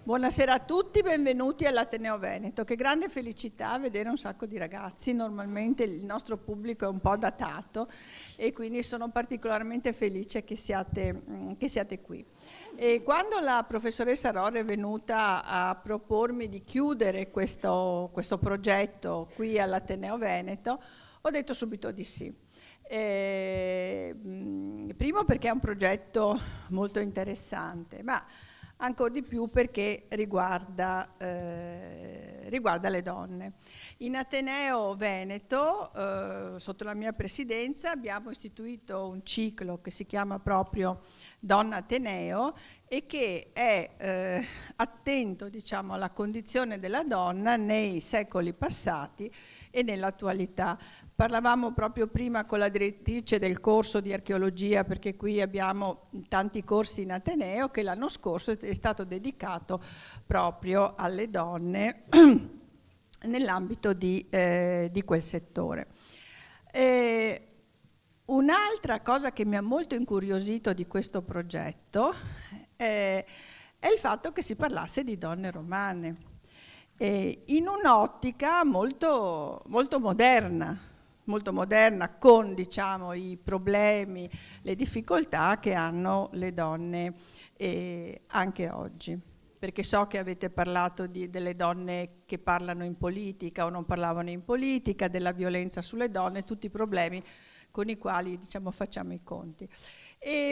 Buonasera a tutti, benvenuti all'Ateneo Veneto. Che grande felicità vedere un sacco di ragazzi. Normalmente il nostro pubblico è un po' datato e quindi sono particolarmente felice che siate qui. E quando la professoressa Rorre è venuta a propormi di chiudere questo progetto qui all'Ateneo Veneto, ho detto subito di sì. Primo perché è un progetto molto interessante, ma ancora di più perché riguarda le donne. In Ateneo Veneto, sotto la mia presidenza, abbiamo istituito un ciclo che si chiama proprio Donna Ateneo e che è attento, diciamo, alla condizione della donna nei secoli passati e nell'attualità. Parlavamo proprio prima con la direttrice del corso di archeologia, perché qui abbiamo tanti corsi in Ateneo, che l'anno scorso è stato dedicato proprio alle donne nell'ambito di quel settore. Un'altra cosa che mi ha molto incuriosito di questo progetto è il fatto che si parlasse di donne romane, in un'ottica molto, molto moderna con, diciamo, i problemi, le difficoltà che hanno le donne anche oggi. Perché so che avete parlato delle donne che parlano in politica o non parlavano in politica, della violenza sulle donne, tutti i problemi con i quali, diciamo, facciamo i conti. È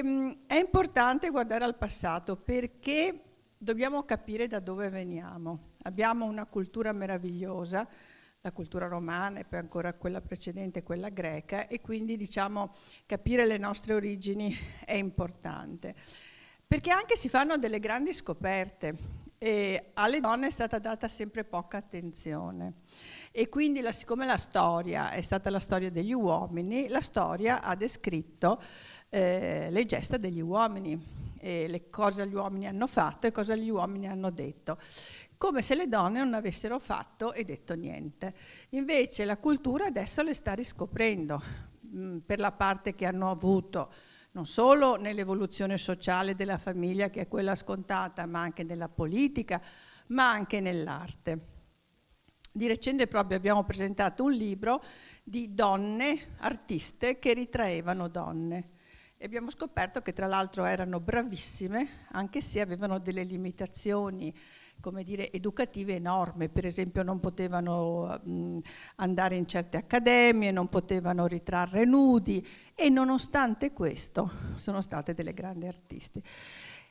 importante guardare al passato perché dobbiamo capire da dove veniamo. Abbiamo una cultura meravigliosa, la cultura romana e poi ancora quella precedente, quella greca, e quindi, diciamo, capire le nostre origini è importante. Perché anche si fanno delle grandi scoperte e alle donne è stata data sempre poca attenzione. E quindi, siccome la storia è stata la storia degli uomini, la storia ha descritto le gesta degli uomini, le cose gli uomini hanno fatto e cosa gli uomini hanno detto, come se le donne non avessero fatto e detto niente. Invece la cultura adesso le sta riscoprendo per la parte che hanno avuto, non solo nell'evoluzione sociale della famiglia, che è quella scontata, ma anche nella politica, ma anche nell'arte. Di recente proprio abbiamo presentato un libro di donne artiste che ritraevano donne. E abbiamo scoperto che tra l'altro erano bravissime, anche se avevano delle limitazioni, come dire, educative enormi. Per esempio non potevano andare in certe accademie, non potevano ritrarre nudi, e nonostante questo sono state delle grandi artiste.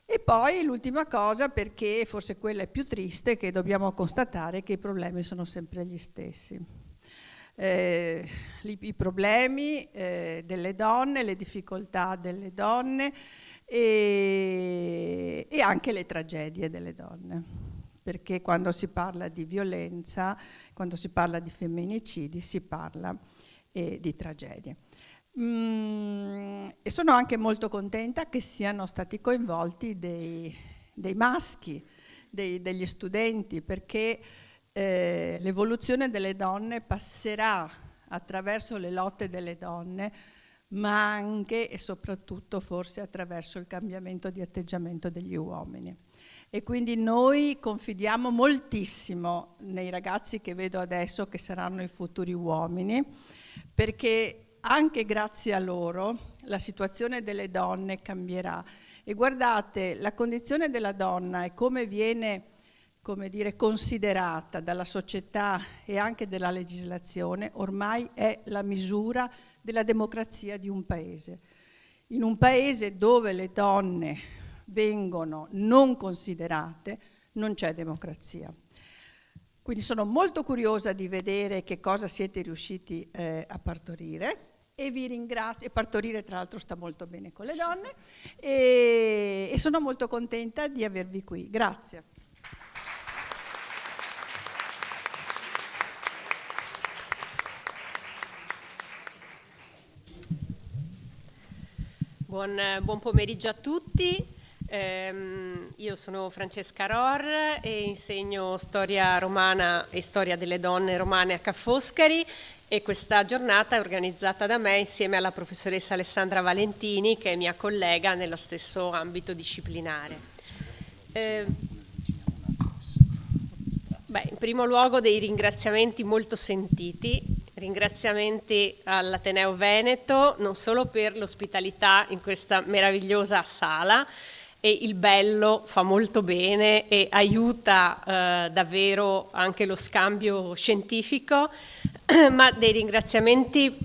E poi l'ultima cosa, perché forse quella è più triste, che dobbiamo constatare che i problemi sono sempre gli stessi. I problemi delle donne, le difficoltà delle donne e anche le tragedie delle donne, perché quando si parla di violenza, quando si parla di femminicidi, si parla di tragedie. E sono anche molto contenta che siano stati coinvolti dei maschi, degli studenti, perché l'evoluzione delle donne passerà attraverso le lotte delle donne, ma anche e soprattutto forse attraverso il cambiamento di atteggiamento degli uomini. E quindi noi confidiamo moltissimo nei ragazzi che vedo adesso, che saranno i futuri uomini, perché anche grazie a loro la situazione delle donne cambierà. E guardate, la condizione della donna e come viene, come dire, considerata dalla società e anche dalla legislazione, ormai è la misura della democrazia di un paese. In un paese dove le donne vengono non considerate, non c'è democrazia. Quindi sono molto curiosa di vedere che cosa siete riusciti a partorire, e vi ringrazio. E partorire, tra l'altro, sta molto bene con le donne, e sono molto contenta di avervi qui. Grazie. Buon pomeriggio a tutti. Io sono Francesca Ror e insegno storia romana e storia delle donne romane a Ca' Foscari, e questa giornata è organizzata da me insieme alla professoressa Alessandra Valentini, che è mia collega nello stesso ambito disciplinare. Beh, in primo luogo dei ringraziamenti molto sentiti, ringraziamenti all'Ateneo Veneto, non solo per l'ospitalità in questa meravigliosa sala, e il bello fa molto bene e aiuta davvero anche lo scambio scientifico, ma dei ringraziamenti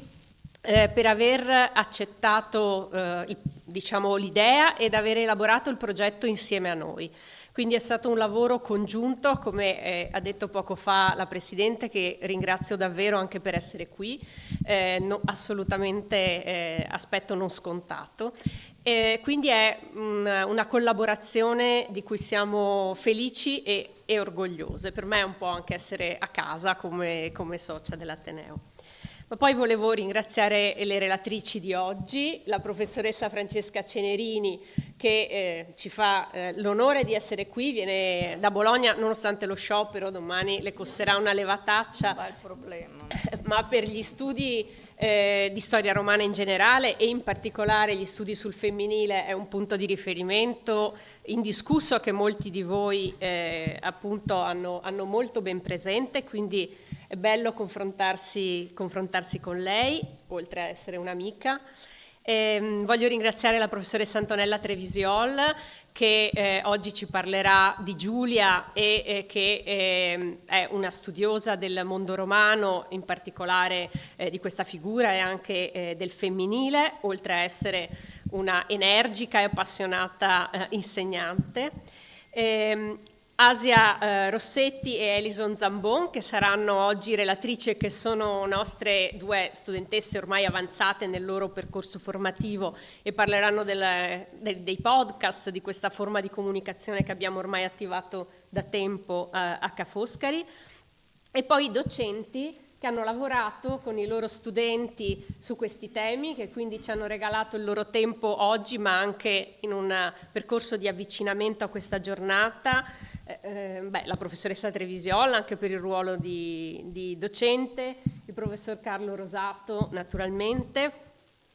per aver accettato diciamo, l'idea ed aver elaborato il progetto insieme a noi. Quindi è stato un lavoro congiunto, come ha detto poco fa la Presidente, che ringrazio davvero anche per essere qui, assolutamente aspetto non scontato. Quindi è una collaborazione di cui siamo felici e orgogliose. Per me è un po' anche essere a casa come socia dell'Ateneo. Ma poi volevo ringraziare le relatrici di oggi, la professoressa Francesca Cenerini, che ci fa l'onore di essere qui, viene da Bologna nonostante lo sciopero, domani le costerà una levataccia. Non va il problema. Ma per gli studi di storia romana in generale e in particolare gli studi sul femminile è un punto di riferimento indiscusso che molti di voi appunto hanno molto ben presente, quindi è bello confrontarsi con lei, oltre a essere un'amica. Voglio ringraziare la professoressa Antonella Trevisiol che oggi ci parlerà di Giulia e che è una studiosa del mondo romano, in particolare di questa figura e anche del femminile, oltre a essere una energica e appassionata insegnante. Asia Rossetti e Elison Zambon, che saranno oggi relatrici e che sono nostre due studentesse ormai avanzate nel loro percorso formativo e parleranno dei podcast, di questa forma di comunicazione che abbiamo ormai attivato da tempo a Ca' Foscari, e poi i docenti che hanno lavorato con i loro studenti su questi temi, che quindi ci hanno regalato il loro tempo oggi, ma anche in un percorso di avvicinamento a questa giornata. La professoressa Trevisiola anche per il ruolo di docente, il professor Carlo Rosato naturalmente,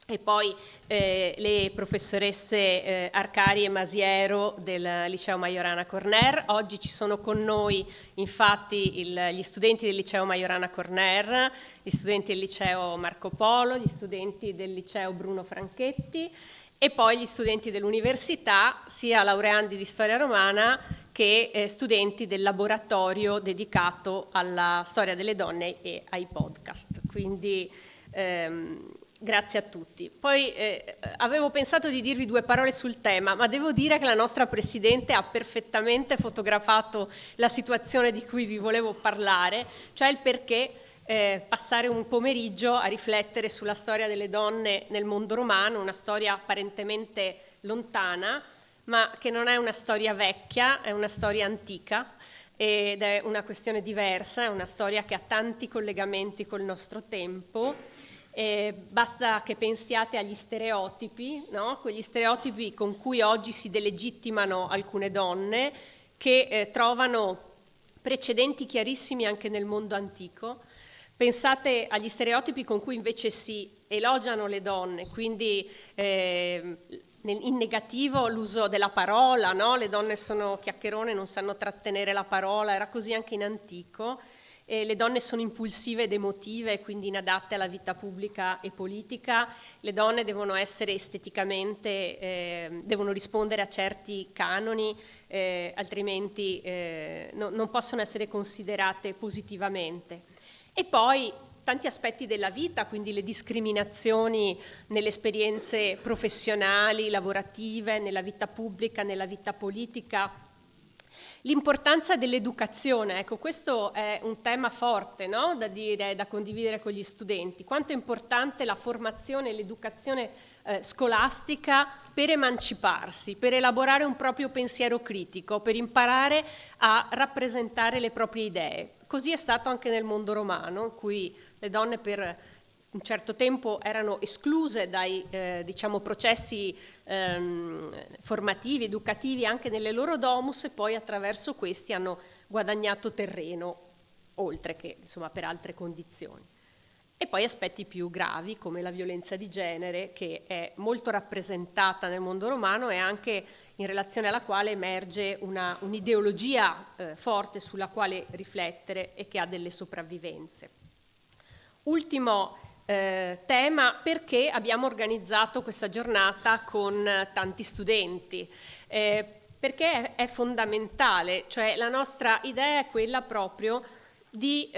e poi le professoresse Arcari e Masiero del Liceo Majorana Corner. Oggi ci sono con noi infatti gli studenti del Liceo Majorana Corner, gli studenti del Liceo Marco Polo, gli studenti del Liceo Bruno Franchetti e poi gli studenti dell'università, sia laureandi di storia romana che studenti del laboratorio dedicato alla storia delle donne e ai podcast. Quindi grazie a tutti. Poi avevo pensato di dirvi due parole sul tema, ma devo dire che la nostra Presidente ha perfettamente fotografato la situazione di cui vi volevo parlare, cioè il perché passare un pomeriggio a riflettere sulla storia delle donne nel mondo romano, una storia apparentemente lontana, ma che non è una storia vecchia, è una storia antica ed è una questione diversa, è una storia che ha tanti collegamenti col nostro tempo. Basta che pensiate agli stereotipi, no? Quegli stereotipi con cui oggi si delegittimano alcune donne, che trovano precedenti chiarissimi anche nel mondo antico. Pensate agli stereotipi con cui invece si elogiano le donne, quindi in negativo l'uso della parola, no? Le donne sono chiacchierone, non sanno trattenere la parola, era così anche in antico. Le donne sono impulsive ed emotive, quindi inadatte alla vita pubblica e politica. Le donne devono essere esteticamente, devono rispondere a certi canoni, altrimenti non possono essere considerate positivamente. E poi tanti aspetti della vita, quindi le discriminazioni nelle esperienze professionali, lavorative, nella vita pubblica, nella vita politica. L'importanza dell'educazione, ecco, questo è un tema forte, no? Da condividere con gli studenti. Quanto è importante la formazione e l'educazione scolastica per emanciparsi, per elaborare un proprio pensiero critico, per imparare a rappresentare le proprie idee. Così è stato anche nel mondo romano, in cui le donne per un certo tempo erano escluse dai processi formativi, educativi anche nelle loro domus, e poi attraverso questi hanno guadagnato terreno, oltre che insomma per altre condizioni. e poi aspetti più gravi come la violenza di genere, che è molto rappresentata nel mondo romano e anche in relazione alla quale emerge un'ideologia forte sulla quale riflettere e che ha delle sopravvivenze. Ultimo tema, perché abbiamo organizzato questa giornata con tanti studenti. Perché è fondamentale, cioè la nostra idea è quella proprio di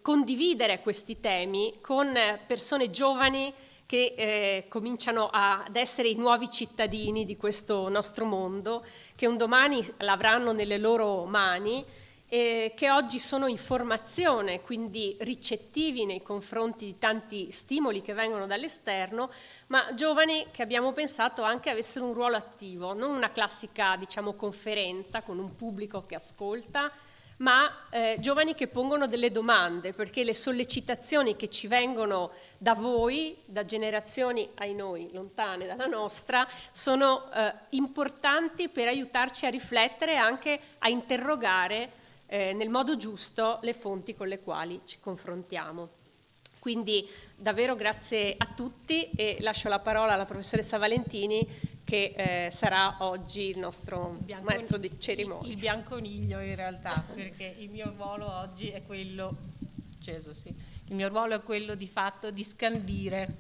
condividere questi temi con persone giovani che cominciano ad essere i nuovi cittadini di questo nostro mondo, che un domani l'avranno nelle loro mani, che oggi sono in formazione, quindi ricettivi nei confronti di tanti stimoli che vengono dall'esterno, ma giovani che abbiamo pensato anche avessero un ruolo attivo, non una classica, diciamo, conferenza con un pubblico che ascolta, ma giovani che pongono delle domande, perché le sollecitazioni che ci vengono da voi, da generazioni ai noi lontane dalla nostra, sono importanti per aiutarci a riflettere e anche a interrogare nel modo giusto le fonti con le quali ci confrontiamo. Quindi davvero grazie a tutti e lascio la parola alla professoressa Valentini, che sarà oggi il nostro maestro di cerimonia. Il bianconiglio in realtà, perché il mio ruolo oggi è quello, il mio ruolo è quello di fatto di scandire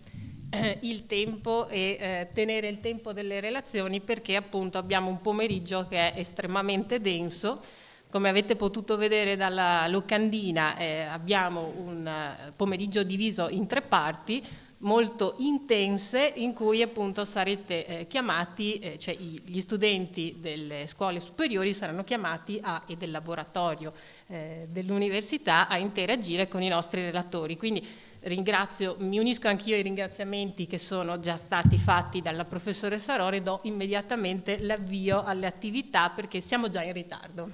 il tempo e tenere il tempo delle relazioni, perché appunto abbiamo un pomeriggio che è estremamente denso. Come avete potuto vedere dalla locandina, abbiamo un pomeriggio diviso in 3 parti molto intense, in cui appunto sarete chiamati, cioè gli studenti delle scuole superiori saranno chiamati e del laboratorio dell'università a interagire con i nostri relatori. Quindi mi unisco anch'io ai ringraziamenti che sono già stati fatti dalla professoressa Rohr e do immediatamente l'avvio alle attività, perché siamo già in ritardo.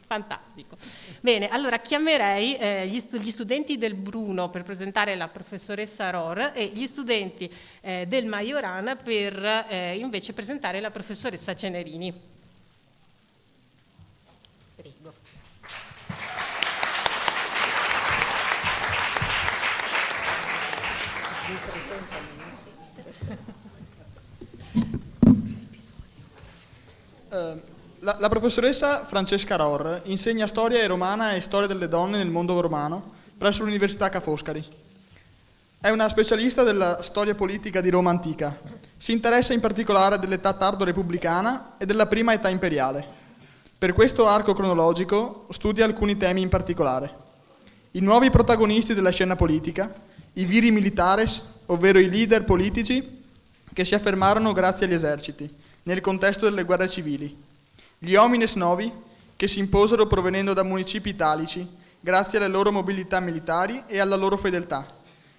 Fantastico. Bene, allora chiamerei gli studenti del Bruno per presentare la professoressa Rohr e gli studenti del Majorana per invece presentare la professoressa Cenerini. Prego. La professoressa Francesca Rohr insegna storia romana e storia delle donne nel mondo romano presso l'Università Ca' Foscari. È una specialista della storia politica di Roma antica. Si interessa in particolare dell'età tardo-repubblicana e della prima età imperiale. Per questo arco cronologico studia alcuni temi in particolare. I nuovi protagonisti della scena politica, i viri militares, ovvero i leader politici che si affermarono grazie agli eserciti, nel contesto delle guerre civili. Gli homines novi, che si imposero provenendo da municipi italici, grazie alle loro mobilità militari e alla loro fedeltà.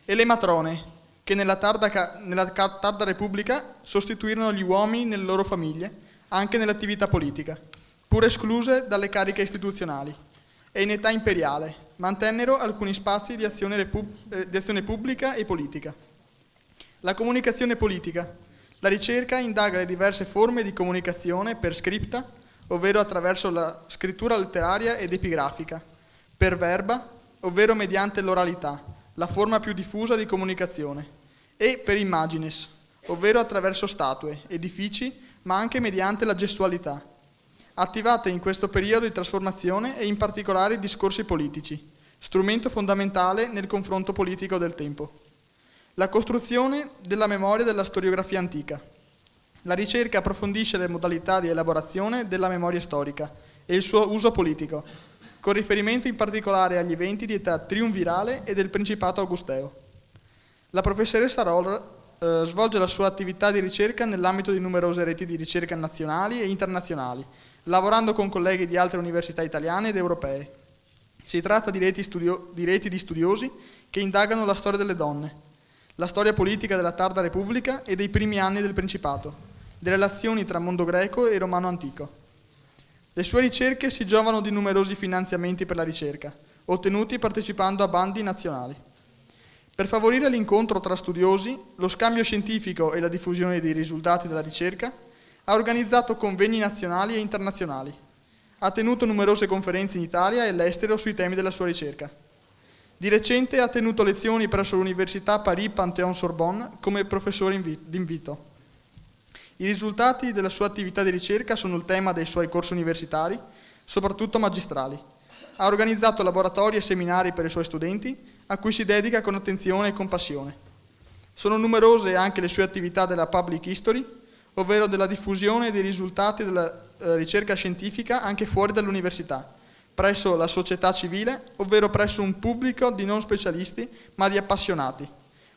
E le matrone, che nella tarda Repubblica sostituirono gli uomini nelle loro famiglie, anche nell'attività politica, pur escluse dalle cariche istituzionali. E in età imperiale mantennero alcuni spazi di azione pubblica e politica. La comunicazione politica. La ricerca indaga le diverse forme di comunicazione per scripta, ovvero attraverso la scrittura letteraria ed epigrafica, per verba, ovvero mediante l'oralità, la forma più diffusa di comunicazione, e per imagines, ovvero attraverso statue, edifici, ma anche mediante la gestualità, attivate in questo periodo di trasformazione e in particolare i discorsi politici, strumento fondamentale nel confronto politico del tempo. La costruzione della memoria della storiografia antica. La ricerca approfondisce le modalità di elaborazione della memoria storica e il suo uso politico, con riferimento in particolare agli eventi di età triumvirale e del Principato Augusteo. La professoressa Rohr svolge la sua attività di ricerca nell'ambito di numerose reti di ricerca nazionali e internazionali, lavorando con colleghi di altre università italiane ed europee. Si tratta di reti di studiosi che indagano la storia delle donne, la storia politica della tarda Repubblica e dei primi anni del Principato, le relazioni tra mondo greco e romano antico. Le sue ricerche si giovano di numerosi finanziamenti per la ricerca, ottenuti partecipando a bandi nazionali. Per favorire l'incontro tra studiosi, lo scambio scientifico e la diffusione dei risultati della ricerca, ha organizzato convegni nazionali e internazionali. Ha tenuto numerose conferenze in Italia e all'estero sui temi della sua ricerca. Di recente ha tenuto lezioni presso l'Università Paris-Panthéon-Sorbonne come professore d'invito. I risultati della sua attività di ricerca sono il tema dei suoi corsi universitari, soprattutto magistrali. Ha organizzato laboratori e seminari per i suoi studenti, a cui si dedica con attenzione e compassione. Sono numerose anche le sue attività della public history, ovvero della diffusione dei risultati della ricerca scientifica anche fuori dall'università, presso la società civile, ovvero presso un pubblico di non specialisti ma di appassionati,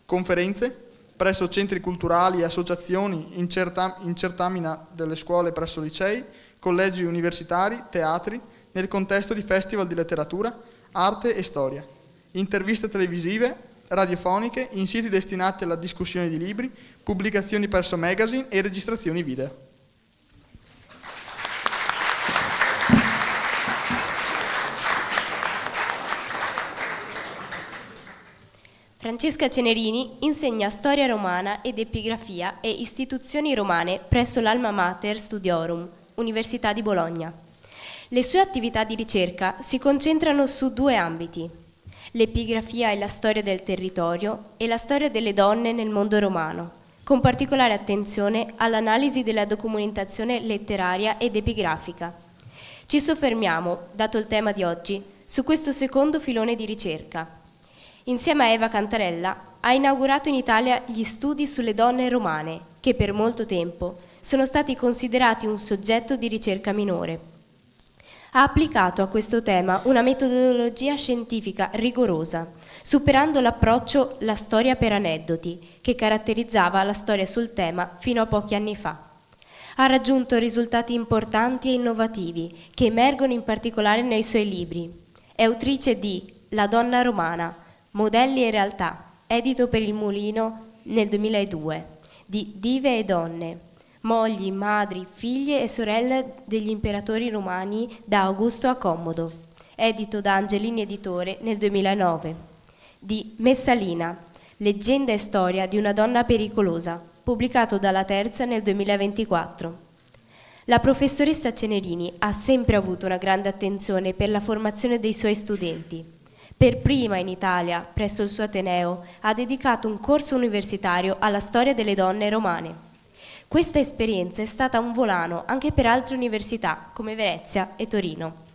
conferenze presso centri culturali e associazioni in certamina delle scuole presso licei, collegi universitari, teatri, nel contesto di festival di letteratura, arte e storia, interviste televisive, radiofoniche, in siti destinati alla discussione di libri, pubblicazioni presso magazine e registrazioni video. Francesca Cenerini insegna storia romana ed epigrafia e istituzioni romane presso l'Alma Mater Studiorum, Università di Bologna. Le sue attività di ricerca si concentrano su due ambiti: l'epigrafia e la storia del territorio e la storia delle donne nel mondo romano, con particolare attenzione all'analisi della documentazione letteraria ed epigrafica. Ci soffermiamo, dato il tema di oggi, su questo secondo filone di ricerca. Insieme a Eva Cantarella ha inaugurato in Italia gli studi sulle donne romane, che per molto tempo sono stati considerati un soggetto di ricerca minore. Ha applicato a questo tema una metodologia scientifica rigorosa, superando l'approccio "la storia per aneddoti", che caratterizzava la storia sul tema fino a pochi anni fa. Ha raggiunto risultati importanti e innovativi, che emergono in particolare nei suoi libri. È autrice di La donna romana, modelli e realtà, edito per il Mulino nel 2002, di Dive e donne, mogli, madri, figlie e sorelle degli imperatori romani da Augusto a Commodo, edito da Angelini Editore nel 2009, di Messalina, leggenda e storia di una donna pericolosa, pubblicato dalla Terza nel 2024. La professoressa Cenerini ha sempre avuto una grande attenzione per la formazione dei suoi studenti. Per prima in Italia, presso il suo Ateneo, ha dedicato un corso universitario alla storia delle donne romane. Questa esperienza è stata un volano anche per altre università, come Venezia e Torino.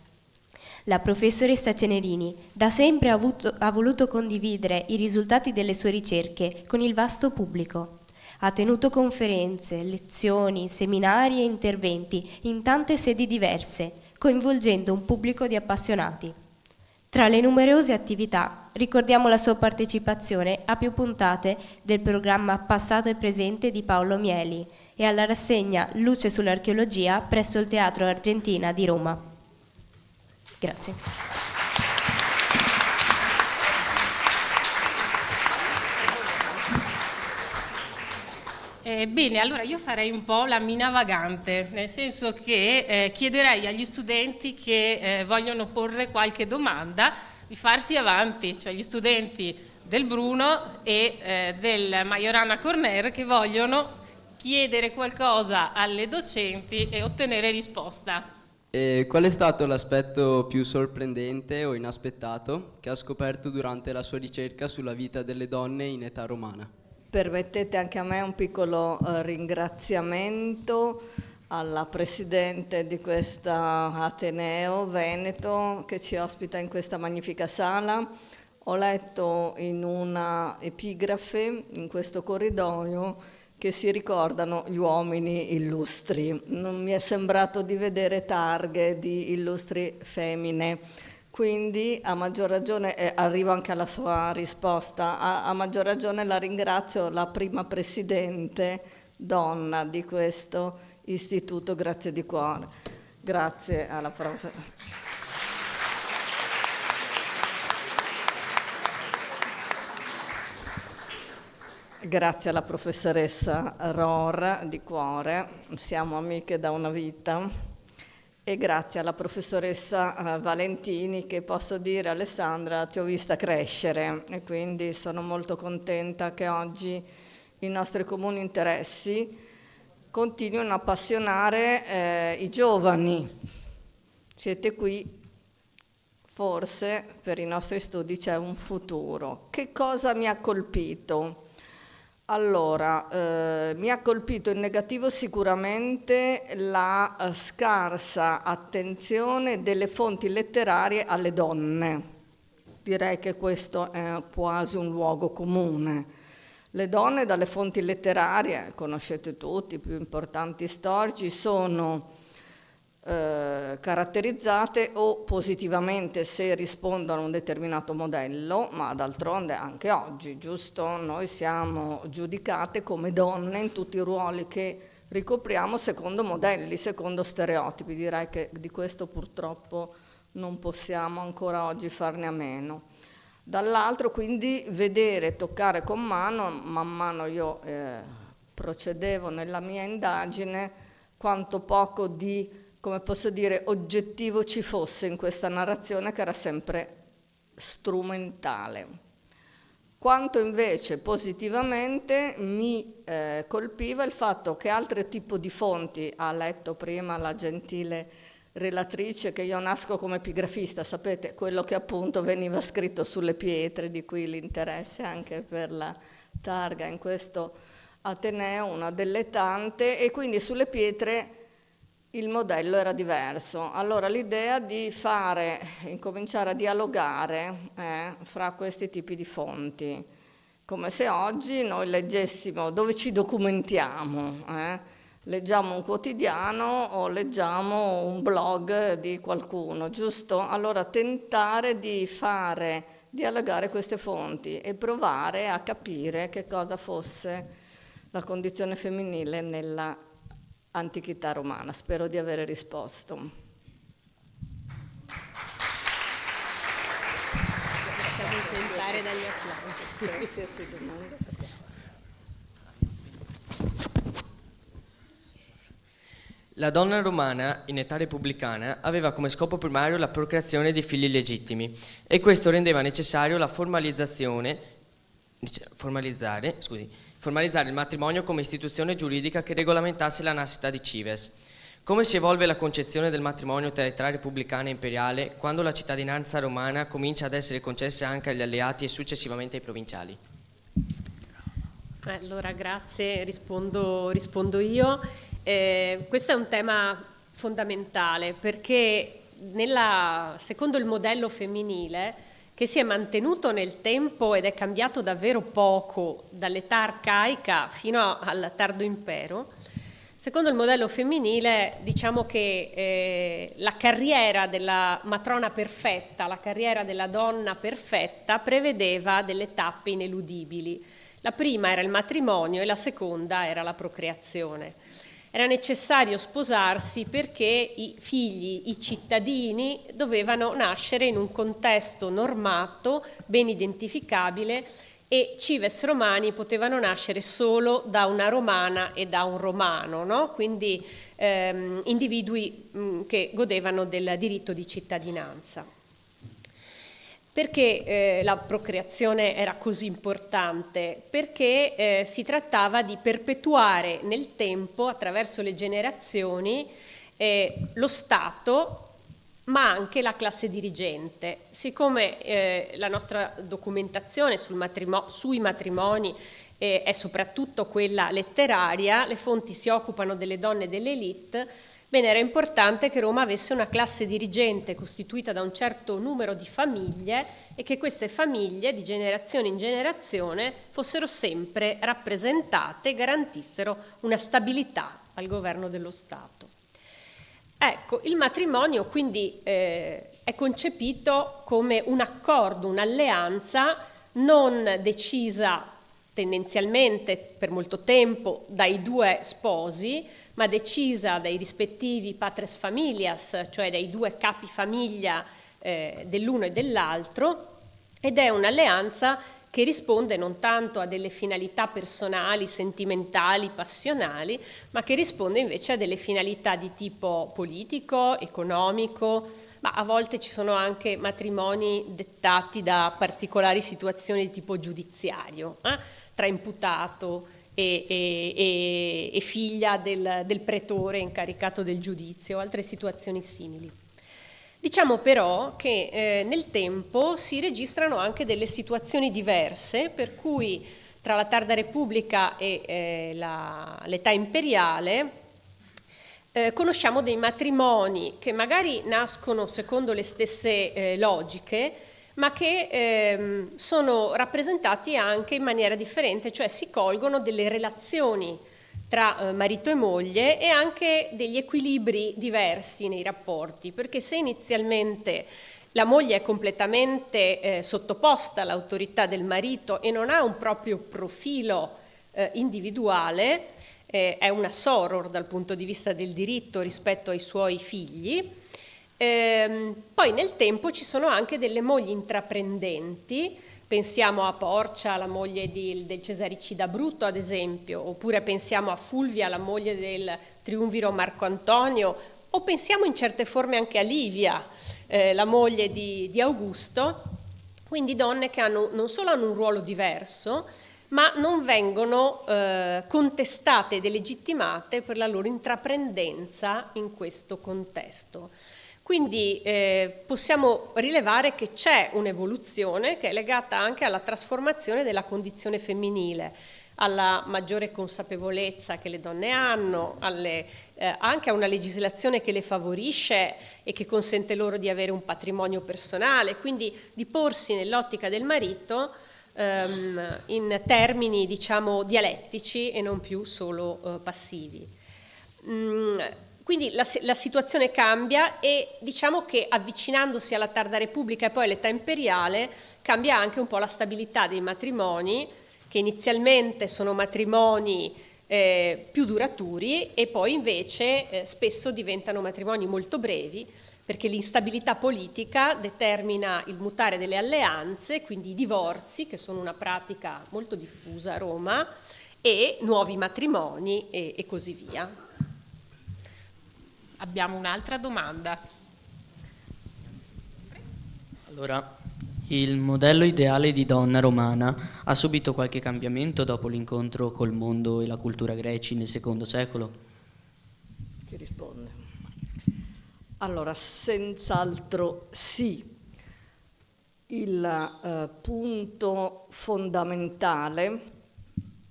La professoressa Cenerini da sempre ha voluto condividere i risultati delle sue ricerche con il vasto pubblico. Ha tenuto conferenze, lezioni, seminari e interventi in tante sedi diverse, coinvolgendo un pubblico di appassionati. Tra le numerose attività ricordiamo la sua partecipazione a più puntate del programma Passato e Presente di Paolo Mieli e alla rassegna Luce sull'archeologia presso il Teatro Argentina di Roma. Grazie. Bene, allora io farei un po' la mina vagante, nel senso che chiederei agli studenti che vogliono porre qualche domanda di farsi avanti, cioè gli studenti del Bruno e del Majorana Corner che vogliono chiedere qualcosa alle docenti e ottenere risposta. E qual è stato l'aspetto più sorprendente o inaspettato che ha scoperto durante la sua ricerca sulla vita delle donne in età romana? Permettete anche a me un piccolo ringraziamento alla Presidente di questa Ateneo Veneto che ci ospita in questa magnifica sala. Ho letto in una epigrafe in questo corridoio che si ricordano gli uomini illustri. Non mi è sembrato di vedere targhe di illustri femmine. Quindi a maggior ragione, arrivo anche alla sua risposta, a maggior ragione la ringrazio, la prima presidente donna di questo istituto, grazie di cuore. Grazie alla prof. Grazie alla professoressa Ror di cuore, siamo amiche da una vita. E grazie alla professoressa Valentini che posso dire, Alessandra, ti ho vista crescere e quindi sono molto contenta che oggi i nostri comuni interessi continuino a appassionare i giovani. Siete qui forse per i nostri studi c'è un futuro. Che cosa mi ha colpito? Allora, mi ha colpito in negativo sicuramente la scarsa attenzione delle fonti letterarie alle donne. Direi che questo è quasi un luogo comune. Le donne dalle fonti letterarie, conoscete tutti, i più importanti storici, sono caratterizzate o positivamente se rispondono a un determinato modello, ma d'altronde anche oggi, giusto? Noi siamo giudicate come donne in tutti i ruoli che ricopriamo secondo modelli, secondo stereotipi. Direi che di questo purtroppo non possiamo ancora oggi farne a meno. Dall'altro quindi vedere, toccare con mano, man mano io procedevo nella mia indagine, quanto poco di, come posso dire, oggettivo ci fosse in questa narrazione che era sempre strumentale. Quanto invece positivamente mi colpiva il fatto che altro tipo di fonti, ha letto prima la gentile relatrice che io nasco come epigrafista, sapete, quello che appunto veniva scritto sulle pietre, di cui l'interesse anche per la targa in questo Ateneo, una delle tante, e quindi sulle pietre il modello era diverso. Allora l'idea di incominciare a dialogare fra questi tipi di fonti, come se oggi noi leggessimo, dove ci documentiamo, leggiamo un quotidiano o leggiamo un blog di qualcuno, giusto? Allora tentare di fare dialogare queste fonti e provare a capire che cosa fosse la condizione femminile nella antichità romana. Spero di aver risposto. Possiamo esentare dagli applausi. Qualsiasi domanda. La donna romana in età repubblicana aveva come scopo primario la procreazione di figli legittimi e questo rendeva necessario la formalizzare il matrimonio come istituzione giuridica che regolamentasse la nascita di cives. Come si evolve la concezione del matrimonio tra età repubblicana e imperiale quando la cittadinanza romana comincia ad essere concessa anche agli alleati e successivamente ai provinciali? Allora, grazie, rispondo io. Questo è un tema fondamentale perché secondo il modello femminile, che si è mantenuto nel tempo ed è cambiato davvero poco dall'età arcaica fino al tardo impero, secondo il modello femminile diciamo che la carriera della matrona perfetta, la carriera della donna perfetta prevedeva delle tappe ineludibili. La prima era il matrimonio e la seconda era la procreazione. Era necessario sposarsi perché i figli, i cittadini, dovevano nascere in un contesto normato, ben identificabile, e cives romani potevano nascere solo da una romana e da un romano, no? Quindi individui che godevano del diritto di cittadinanza. Perché la procreazione era così importante? Perché si trattava di perpetuare nel tempo, attraverso le generazioni, lo Stato, ma anche la classe dirigente. Siccome la nostra documentazione sui matrimoni è soprattutto quella letteraria, le fonti si occupano delle donne e dell'élite. Bene, era importante che Roma avesse una classe dirigente costituita da un certo numero di famiglie e che queste famiglie, di generazione in generazione, fossero sempre rappresentate e garantissero una stabilità al governo dello Stato. Ecco, il matrimonio quindi è concepito come un accordo, un'alleanza non decisa tendenzialmente per molto tempo dai due sposi, ma decisa dai rispettivi patres familias, cioè dai due capi famiglia dell'uno e dell'altro, ed è un'alleanza che risponde non tanto a delle finalità personali, sentimentali, passionali, ma che risponde invece a delle finalità di tipo politico, economico, ma a volte ci sono anche matrimoni dettati da particolari situazioni di tipo giudiziario, tra imputato e figlia del pretore incaricato del giudizio, altre situazioni simili. Diciamo però che nel tempo si registrano anche delle situazioni diverse, per cui tra la tarda Repubblica e l'età imperiale conosciamo dei matrimoni che magari nascono secondo le stesse logiche, ma che sono rappresentati anche in maniera differente, cioè si colgono delle relazioni tra marito e moglie e anche degli equilibri diversi nei rapporti, perché se inizialmente la moglie è completamente sottoposta all'autorità del marito e non ha un proprio profilo individuale, è una soror dal punto di vista del diritto rispetto ai suoi figli. Poi nel tempo ci sono anche delle mogli intraprendenti, pensiamo a Porcia, la moglie del Cesaricida Bruto ad esempio, oppure pensiamo a Fulvia, la moglie del triumviro Marco Antonio, o pensiamo in certe forme anche a Livia, la moglie di Augusto, quindi donne che non solo hanno un ruolo diverso, ma non vengono contestate e delegittimate per la loro intraprendenza in questo contesto. Quindi possiamo rilevare che c'è un'evoluzione che è legata anche alla trasformazione della condizione femminile, alla maggiore consapevolezza che le donne hanno, anche a una legislazione che le favorisce e che consente loro di avere un patrimonio personale, quindi di porsi nell'ottica del marito in termini, diciamo, dialettici e non più solo passivi. Quindi la situazione cambia e diciamo che avvicinandosi alla tarda Repubblica e poi all'età imperiale cambia anche un po' la stabilità dei matrimoni, che inizialmente sono matrimoni più duraturi e poi invece spesso diventano matrimoni molto brevi, perché l'instabilità politica determina il mutare delle alleanze, quindi i divorzi, che sono una pratica molto diffusa a Roma, e nuovi matrimoni e così via. Abbiamo un'altra domanda. Allora, il modello ideale di donna romana ha subito qualche cambiamento dopo l'incontro col mondo e la cultura greci nel secondo secolo? Chi risponde? Allora, senz'altro sì. Il punto fondamentale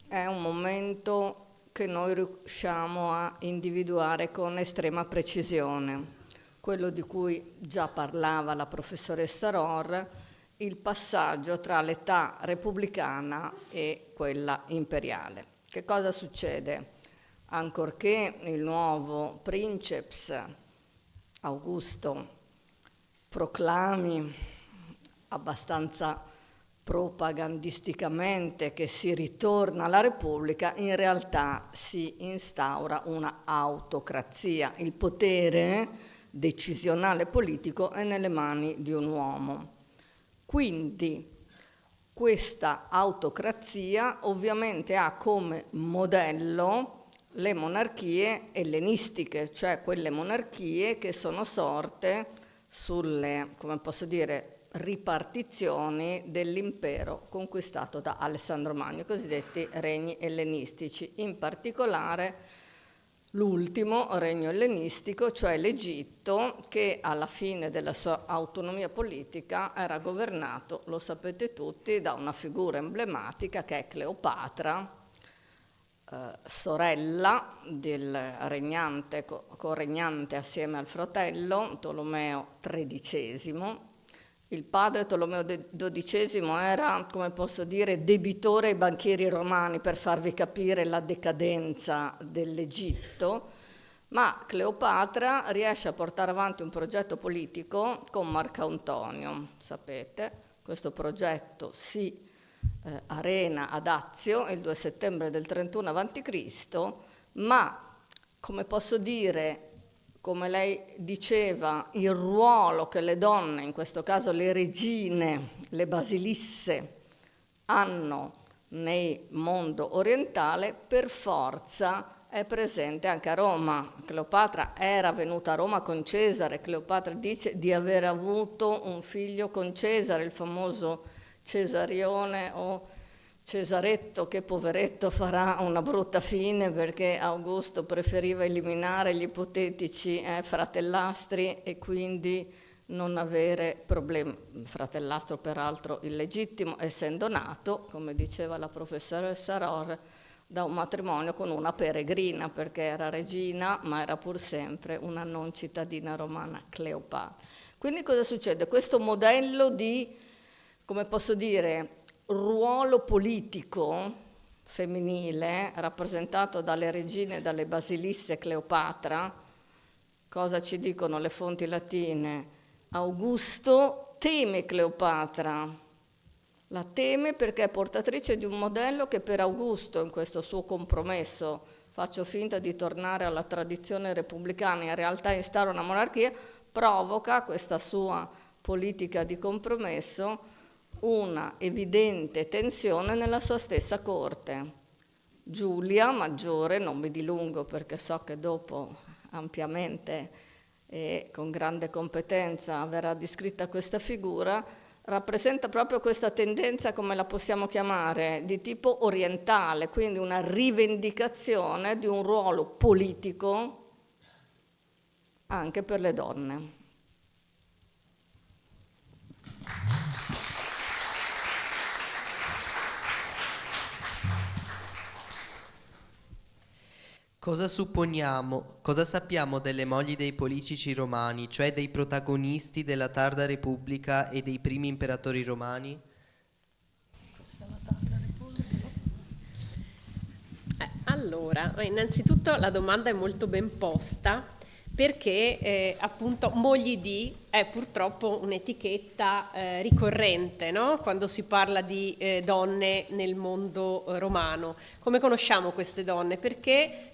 è un momento che noi riusciamo a individuare con estrema precisione, quello di cui già parlava la professoressa Rohr, il passaggio tra l'età repubblicana e quella imperiale. Che cosa succede? Ancorché il nuovo princeps Augusto proclami abbastanza propagandisticamente che si ritorna alla Repubblica, in realtà si instaura una autocrazia. Il potere decisionale politico è nelle mani di un uomo. Quindi questa autocrazia ovviamente ha come modello le monarchie ellenistiche, cioè quelle monarchie che sono sorte sulle, come posso dire, ripartizioni dell'impero conquistato da Alessandro Magno, i cosiddetti regni ellenistici, in particolare l'ultimo regno ellenistico, cioè l'Egitto, che alla fine della sua autonomia politica era governato, lo sapete tutti, da una figura emblematica che è Cleopatra, sorella del regnante, corregnante assieme al fratello Tolomeo XIII. Il padre Tolomeo XII era, come posso dire, debitore ai banchieri romani, per farvi capire la decadenza dell'Egitto, ma Cleopatra riesce a portare avanti un progetto politico con Marco Antonio, sapete, questo progetto si arena ad Azio il 2 settembre del 31 a.C., ma, come posso dire, come lei diceva, il ruolo che le donne, in questo caso le regine, le basilisse, hanno nel mondo orientale, per forza è presente anche a Roma. Cleopatra era venuta a Roma con Cesare, Cleopatra dice di aver avuto un figlio con Cesare, il famoso Cesarione o Cesaretto, che poveretto farà una brutta fine perché Augusto preferiva eliminare gli ipotetici fratellastri e quindi non avere problemi, fratellastro peraltro illegittimo, essendo nato, come diceva la professoressa Ror, da un matrimonio con una peregrina, perché era regina, ma era pur sempre una non cittadina romana, Cleopatra. Quindi cosa succede? Questo modello di, come posso dire, ruolo politico femminile, rappresentato dalle regine e dalle basilisse Cleopatra, cosa ci dicono le fonti latine? Augusto teme Cleopatra, la teme perché è portatrice di un modello che per Augusto, in questo suo compromesso, faccio finta di tornare alla tradizione repubblicana, in realtà instaura una monarchia, provoca questa sua politica di compromesso una evidente tensione nella sua stessa corte. Giulia, maggiore, non mi dilungo perché so che dopo ampiamente e con grande competenza verrà descritta questa figura, rappresenta proprio questa tendenza, come la possiamo chiamare, di tipo orientale, quindi una rivendicazione di un ruolo politico anche per le donne. Cosa sappiamo delle mogli dei politici romani, cioè dei protagonisti della tarda Repubblica e dei primi imperatori romani? Allora, innanzitutto la domanda è molto ben posta, perché appunto mogli di è purtroppo un'etichetta ricorrente, no? Quando si parla di donne nel mondo romano. Come conosciamo queste donne? Perché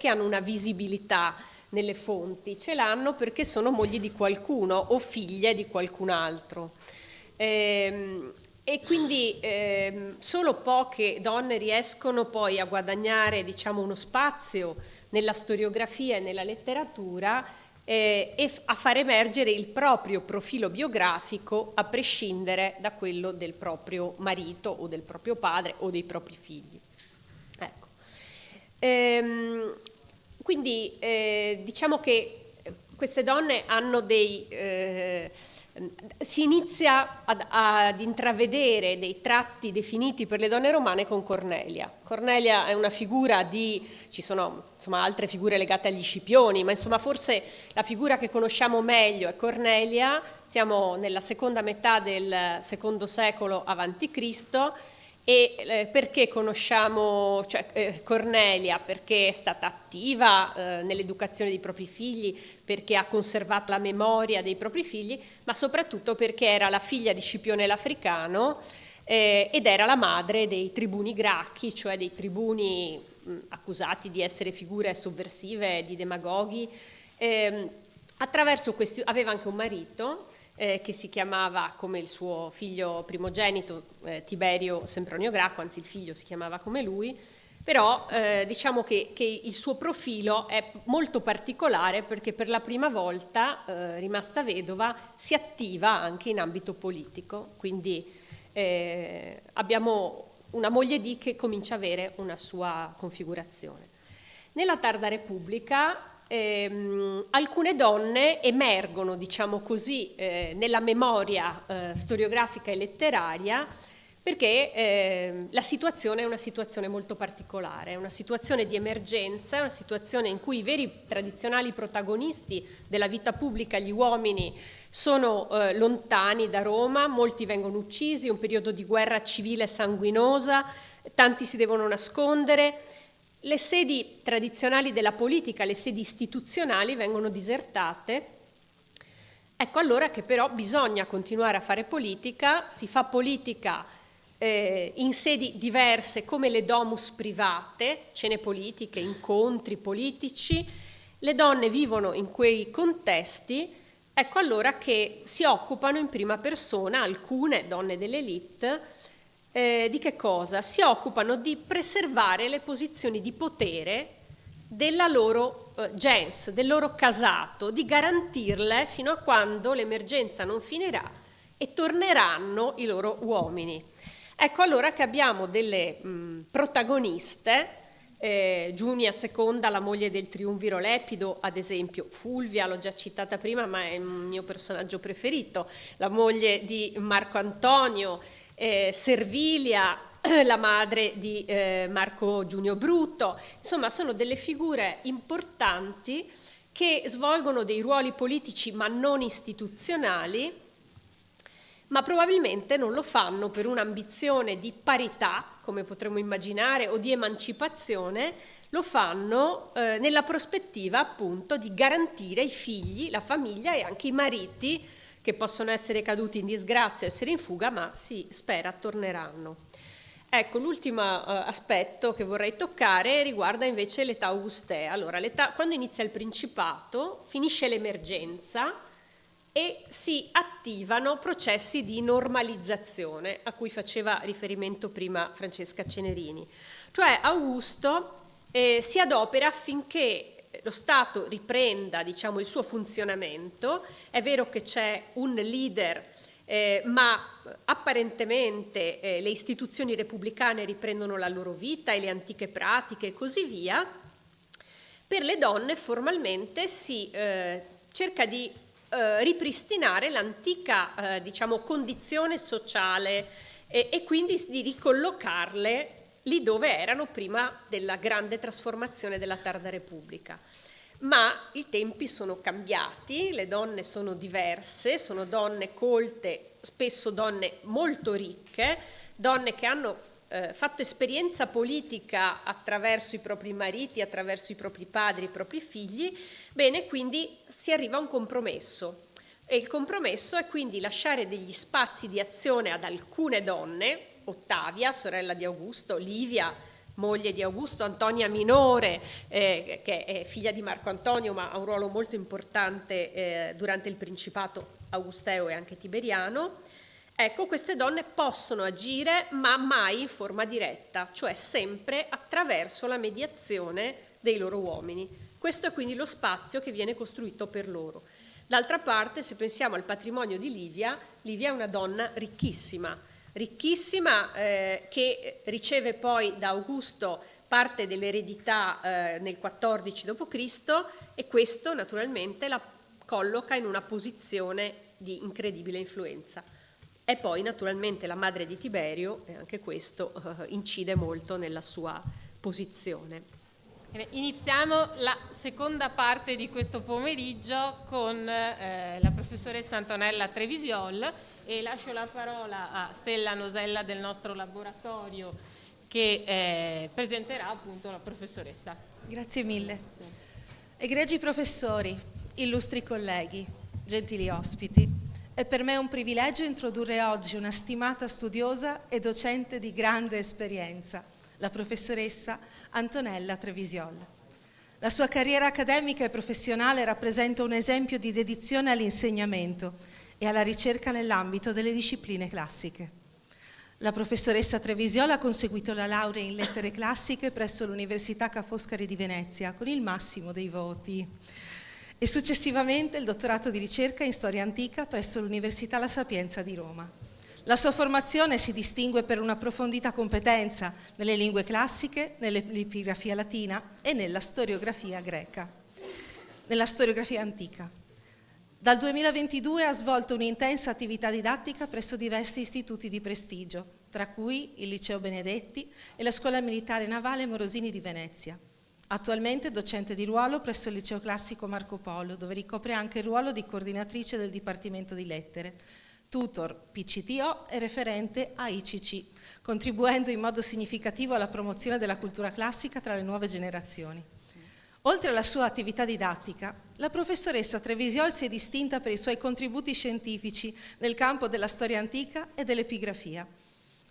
hanno una visibilità nelle fonti? Ce l'hanno perché sono mogli di qualcuno o figlie di qualcun altro. E quindi solo poche donne riescono poi a guadagnare, diciamo, uno spazio nella storiografia e nella letteratura e a far emergere il proprio profilo biografico a prescindere da quello del proprio marito o del proprio padre o dei propri figli. Ecco. Quindi diciamo che queste donne hanno si inizia ad intravedere dei tratti definiti per le donne romane con Cornelia. Cornelia è una figura ci sono insomma altre figure legate agli Scipioni, ma insomma forse la figura che conosciamo meglio è Cornelia. Siamo nella seconda metà del secondo secolo avanti Cristo. E perché conosciamo Cornelia? Perché è stata attiva nell'educazione dei propri figli, perché ha conservato la memoria dei propri figli, ma soprattutto perché era la figlia di Scipione l'Africano ed era la madre dei tribuni gracchi, cioè dei tribuni accusati di essere figure sovversive, di demagoghi. Attraverso questi aveva anche un marito che si chiamava come il suo figlio primogenito Tiberio Sempronio Gracco, anzi il figlio si chiamava come lui, però diciamo che il suo profilo è molto particolare perché per la prima volta, rimasta vedova, si attiva anche in ambito politico, quindi abbiamo una moglie di che comincia a avere una sua configurazione. Nella tarda Repubblica alcune donne emergono, diciamo così, nella memoria storiografica e letteraria perché la situazione è una situazione molto particolare, è una situazione di emergenza, è una situazione in cui i veri tradizionali protagonisti della vita pubblica, gli uomini, sono lontani da Roma, molti vengono uccisi, un periodo di guerra civile sanguinosa, tanti si devono nascondere. Le sedi tradizionali della politica, le sedi istituzionali vengono disertate. Ecco allora che però bisogna continuare a fare politica, si fa politica in sedi diverse come le domus private, cene politiche, incontri politici, le donne vivono in quei contesti, ecco allora che si occupano in prima persona, alcune donne dell'elite, di che cosa? Si occupano di preservare le posizioni di potere della loro gens, del loro casato, di garantirle fino a quando l'emergenza non finirà e torneranno i loro uomini. Ecco allora che abbiamo delle protagoniste Giunia II, la moglie del triumviro Lepido, ad esempio. Fulvia, l'ho già citata prima, ma è il mio personaggio preferito, la moglie di Marco Antonio, Servilia, la madre di Marco Giunio Bruto. Insomma, sono delle figure importanti che svolgono dei ruoli politici ma non istituzionali, ma probabilmente non lo fanno per un'ambizione di parità, come potremmo immaginare, o di emancipazione, lo fanno nella prospettiva appunto di garantire ai figli, la famiglia e anche i mariti, che possono essere caduti in disgrazia, essere in fuga, ma si spera torneranno. Ecco, l'ultimo aspetto che vorrei toccare riguarda invece l'età augustea. Allora, quando inizia il Principato, finisce l'emergenza e si attivano processi di normalizzazione a cui faceva riferimento prima Francesca Cenerini. Cioè Augusto si adopera affinché lo Stato riprenda, diciamo, il suo funzionamento. È vero che c'è un leader, ma apparentemente le istituzioni repubblicane riprendono la loro vita e le antiche pratiche e così via. Per le donne formalmente si cerca di ripristinare l'antica diciamo, condizione sociale e quindi di ricollocarle lì dove erano prima della grande trasformazione della tarda Repubblica. Ma i tempi sono cambiati, le donne sono diverse, sono donne colte, spesso donne molto ricche, donne che hanno fatto esperienza politica attraverso i propri mariti, attraverso i propri padri, i propri figli. Bene, quindi si arriva a un compromesso e il compromesso è quindi lasciare degli spazi di azione ad alcune donne, Ottavia, sorella di Augusto, Livia, moglie di Augusto, Antonia Minore, che è figlia di Marco Antonio ma ha un ruolo molto importante durante il Principato augusteo e anche tiberiano. Ecco, queste donne possono agire ma mai in forma diretta, cioè sempre attraverso la mediazione dei loro uomini. Questo è quindi lo spazio che viene costruito per loro. D'altra parte, se pensiamo al patrimonio di Livia, Livia è una donna ricchissima, che riceve poi da Augusto parte dell'eredità nel 14 d.C. e questo naturalmente la colloca in una posizione di incredibile influenza. È poi naturalmente la madre di Tiberio e anche questo incide molto nella sua posizione. Iniziamo la seconda parte di questo pomeriggio con la professoressa Antonella Trevisiol e lascio la parola a Stella Nosella del nostro laboratorio che presenterà appunto la professoressa. Grazie mille. Egregi professori, illustri colleghi, gentili ospiti, è per me un privilegio introdurre oggi una stimata studiosa e docente di grande esperienza, la professoressa Antonella Trevisiol. La sua carriera accademica e professionale rappresenta un esempio di dedizione all'insegnamento e alla ricerca nell'ambito delle discipline classiche. La professoressa Trevisiol ha conseguito la laurea in lettere classiche presso l'Università Ca' Foscari di Venezia con il massimo dei voti e successivamente il dottorato di ricerca in storia antica presso l'Università La Sapienza di Roma. La sua formazione si distingue per una profondità competenza nelle lingue classiche, nell'epigrafia latina e nella storiografia greca, nella storiografia antica. Dal 2022 ha svolto un'intensa attività didattica presso diversi istituti di prestigio, tra cui il Liceo Benedetti e la Scuola Militare Navale Morosini di Venezia. Attualmente docente di ruolo presso il Liceo Classico Marco Polo, dove ricopre anche il ruolo di coordinatrice del Dipartimento di Lettere, tutor PCTO e referente AICC, contribuendo in modo significativo alla promozione della cultura classica tra le nuove generazioni. Oltre alla sua attività didattica, la professoressa Trevisiol si è distinta per i suoi contributi scientifici nel campo della storia antica e dell'epigrafia.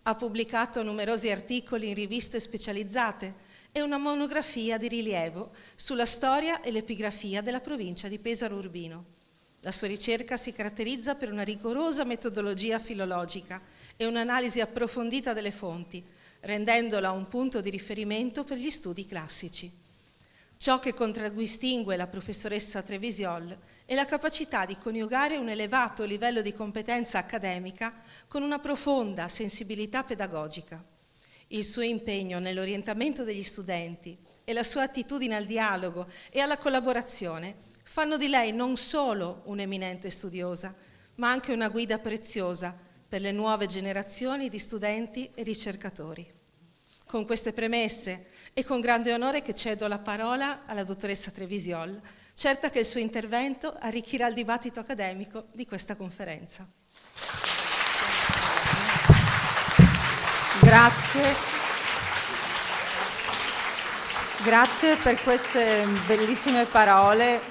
Ha pubblicato numerosi articoli in riviste specializzate e una monografia di rilievo sulla storia e l'epigrafia della provincia di Pesaro Urbino. La sua ricerca si caratterizza per una rigorosa metodologia filologica e un'analisi approfondita delle fonti, rendendola un punto di riferimento per gli studi classici. Ciò che contraddistingue la professoressa Trevisiol è la capacità di coniugare un elevato livello di competenza accademica con una profonda sensibilità pedagogica. Il suo impegno nell'orientamento degli studenti e la sua attitudine al dialogo e alla collaborazione fanno di lei non solo un'eminente studiosa, ma anche una guida preziosa per le nuove generazioni di studenti e ricercatori. Con queste premesse e con grande onore che cedo la parola alla dottoressa Trevisiol, certa che il suo intervento arricchirà il dibattito accademico di questa conferenza. Grazie per queste bellissime parole.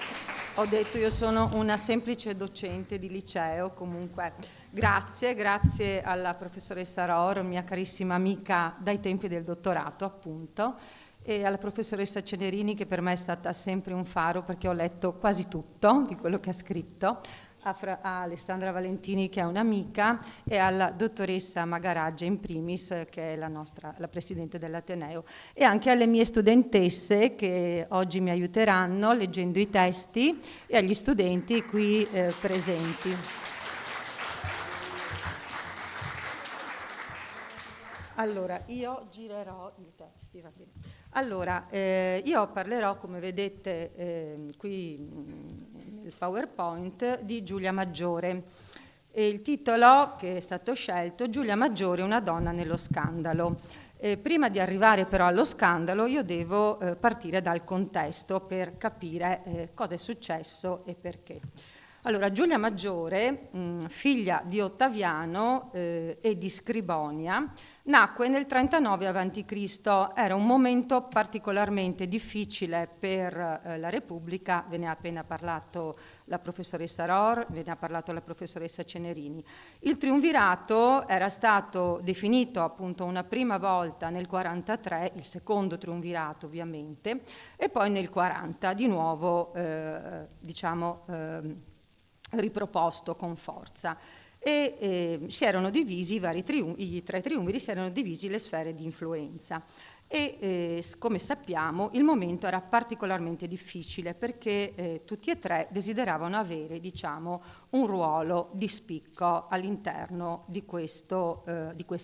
Ho detto, io sono una semplice docente di liceo, comunque grazie alla professoressa Ror, mia carissima amica dai tempi del dottorato appunto, e alla professoressa Cenerini, che per me è stata sempre un faro perché ho letto quasi tutto di quello che ha scritto, a Alessandra Valentini, che è un'amica, e alla dottoressa Magaraggia in primis, che è la presidente dell'Ateneo, e anche alle mie studentesse che oggi mi aiuteranno leggendo i testi, e agli studenti qui presenti. Allora, io girerò i testi, va bene. Allora, io parlerò, come vedete qui nel PowerPoint, di Giulia Maggiore. E il titolo che è stato scelto, Giulia Maggiore, una donna nello scandalo. Prima di arrivare però allo scandalo, io devo partire dal contesto per capire cosa è successo e perché. Allora, Giulia Maggiore, figlia di Ottaviano e di Scribonia, nacque nel 39 a.C. Era un momento particolarmente difficile per la Repubblica, ve ne ha appena parlato la professoressa Ror, ve ne ha parlato la professoressa Cenerini. Il triumvirato era stato definito appunto una prima volta nel 43, il secondo triumvirato ovviamente, e poi nel 40 di nuovo riproposto con forza, e si erano divisi i tre triumviri, si erano divisi le sfere di influenza, e come sappiamo il momento era particolarmente difficile perché tutti e tre desideravano avere, diciamo, un ruolo di spicco all'interno di questa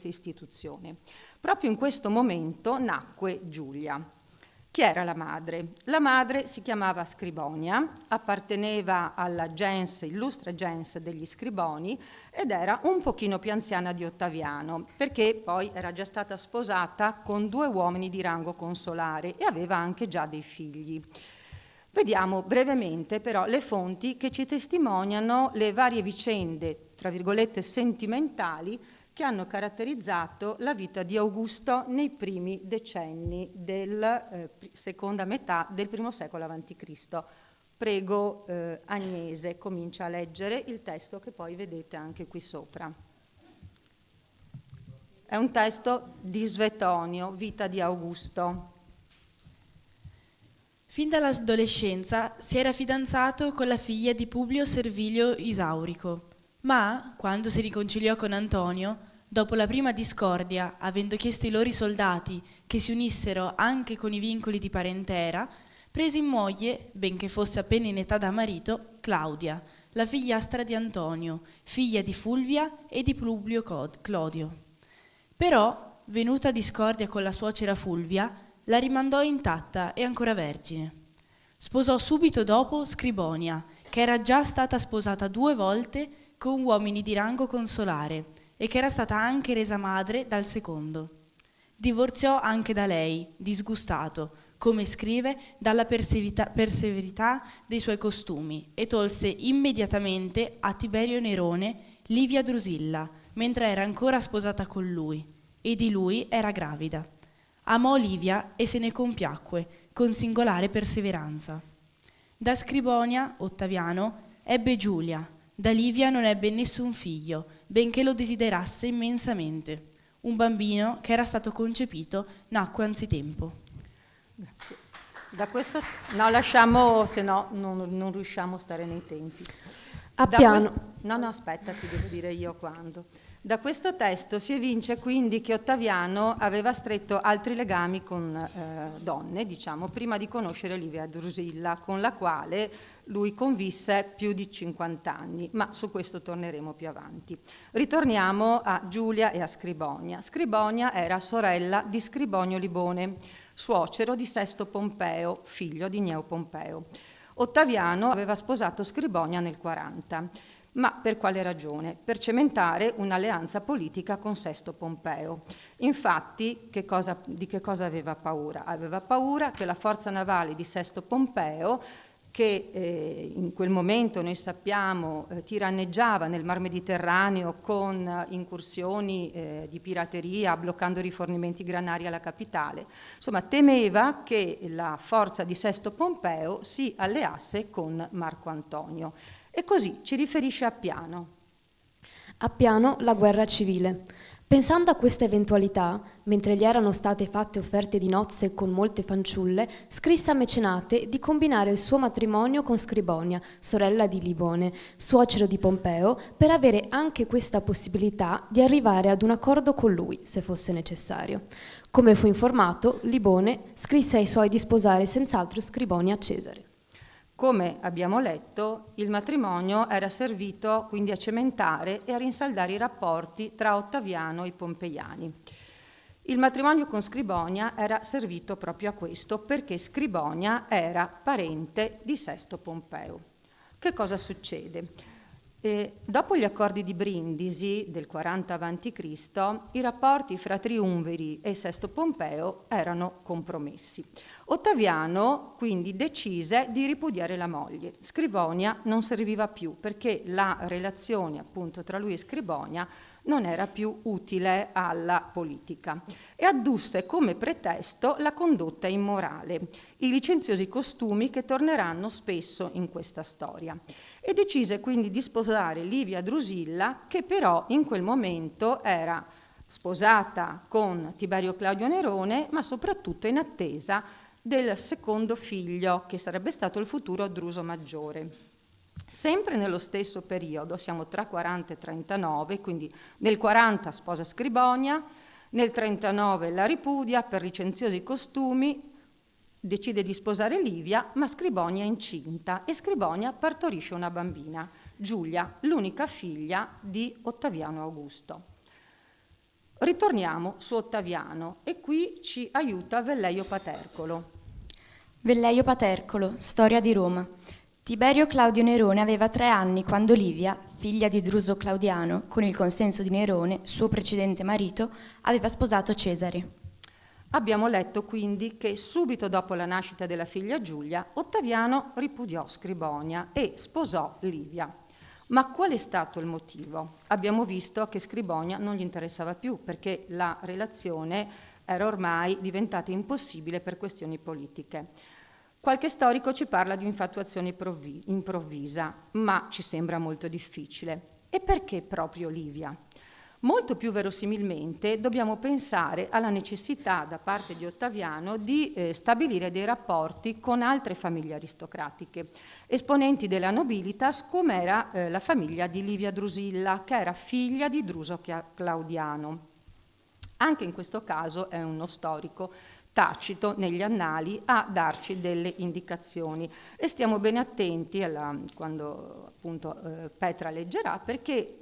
istituzione. Proprio in questo momento nacque Giulia. Chi era la madre? La madre si chiamava Scribonia, apparteneva alla gens, illustre gens degli Scriboni, ed era un pochino più anziana di Ottaviano, perché poi era già stata sposata con 2 uomini di rango consolare e aveva anche già dei figli. Vediamo brevemente però le fonti che ci testimoniano le varie vicende, tra virgolette, sentimentali, che hanno caratterizzato la vita di Augusto nei primi decenni della seconda metà del I secolo a.C. Prego Agnese, comincia a leggere il testo che poi vedete anche qui sopra. È un testo di Svetonio, Vita di Augusto. Fin dall'adolescenza si era fidanzato con la figlia di Publio Servilio Isaurico, ma quando si riconciliò con Antonio, dopo la prima discordia, avendo chiesto ai loro soldati che si unissero anche con i vincoli di parentela, prese in moglie, benché fosse appena in età da marito, Claudia, la figliastra di Antonio, figlia di Fulvia e di Publio Clodio. Però, venuta discordia con la suocera Fulvia, la rimandò intatta e ancora vergine. Sposò subito dopo Scribonia, che era già stata sposata 2 volte con uomini di rango consolare e che era stata anche resa madre dal secondo. Divorziò anche da lei, disgustato, come scrive, dalla perseverità dei suoi costumi, e tolse immediatamente a Tiberio Nerone Livia Drusilla, mentre era ancora sposata con lui, e di lui era gravida. Amò Livia e se ne compiacque, con singolare perseveranza. Da Scribonia, Ottaviano, ebbe Giulia. Da Livia non ebbe nessun figlio, benché lo desiderasse immensamente. Un bambino che era stato concepito nacque anzitempo. Grazie. Da questo no, lasciamo, se no non riusciamo a stare nei tempi. A piano aspetta, ti devo dire io quando. Da questo testo si evince quindi che Ottaviano aveva stretto altri legami con donne, diciamo, prima di conoscere Livia Drusilla, con la quale lui convisse più di 50 anni, ma su questo torneremo più avanti. Ritorniamo a Giulia e a Scribonia. Scribonia era sorella di Scribonio Libone, suocero di Sesto Pompeo, figlio di Gneo Pompeo. Ottaviano aveva sposato Scribonia nel 40. Ma per quale ragione? Per cementare un'alleanza politica con Sesto Pompeo. Infatti, di che cosa aveva paura? Aveva paura che la forza navale di Sesto Pompeo, che in quel momento noi sappiamo tiranneggiava nel Mar Mediterraneo con incursioni di pirateria, bloccando rifornimenti granari alla capitale, insomma temeva che la forza di Sesto Pompeo si alleasse con Marco Antonio. E così ci riferisce Appiano. Appiano, la guerra civile. Pensando a questa eventualità, mentre gli erano state fatte offerte di nozze con molte fanciulle, scrisse a Mecenate di combinare il suo matrimonio con Scribonia, sorella di Libone, suocero di Pompeo, per avere anche questa possibilità di arrivare ad un accordo con lui, se fosse necessario. Come fu informato, Libone scrisse ai suoi di sposare senz'altro Scribonia a Cesare. Come abbiamo letto, il matrimonio era servito quindi a cementare e a rinsaldare i rapporti tra Ottaviano e i pompeiani. Il matrimonio con Scribonia era servito proprio a questo, perché Scribonia era parente di Sesto Pompeo. Che cosa succede? Dopo gli accordi di Brindisi del 40 a.C., i rapporti fra Triumviri e Sesto Pompeo erano compromessi. Ottaviano quindi decise di ripudiare la moglie. Scribonia non serviva più perché la relazione appunto tra lui e Scribonia non era più utile alla politica e addusse come pretesto la condotta immorale, i licenziosi costumi che torneranno spesso in questa storia, e decise quindi di sposare Livia Drusilla, che però in quel momento era sposata con Tiberio Claudio Nerone, ma soprattutto in attesa del secondo figlio, che sarebbe stato il futuro Druso Maggiore. Sempre nello stesso periodo, siamo tra 40 e 39, quindi nel 40 sposa Scribonia, nel 39 la ripudia per licenziosi costumi, decide di sposare Livia, ma Scribonia è incinta e Scribonia partorisce una bambina, Giulia, l'unica figlia di Ottaviano Augusto. Ritorniamo su Ottaviano e qui ci aiuta Velleio Patercolo. Velleio Patercolo, storia di Roma. Tiberio Claudio Nerone aveva 3 anni quando Livia, figlia di Druso Claudiano, con il consenso di Nerone, suo precedente marito, aveva sposato Cesare. Abbiamo letto quindi che subito dopo la nascita della figlia Giulia, Ottaviano ripudiò Scribonia e sposò Livia. Ma qual è stato il motivo? Abbiamo visto che Scribonia non gli interessava più perché la relazione era ormai diventata impossibile per questioni politiche. Qualche storico ci parla di infatuazione improvvisa, ma ci sembra molto difficile. E perché proprio Livia? Molto più verosimilmente dobbiamo pensare alla necessità da parte di Ottaviano di stabilire dei rapporti con altre famiglie aristocratiche, esponenti della nobilitas, come era la famiglia di Livia Drusilla, che era figlia di Druso Claudiano. Anche in questo caso è uno storico Tacito negli annali a darci delle indicazioni e stiamo bene attenti quando appunto Petra leggerà, perché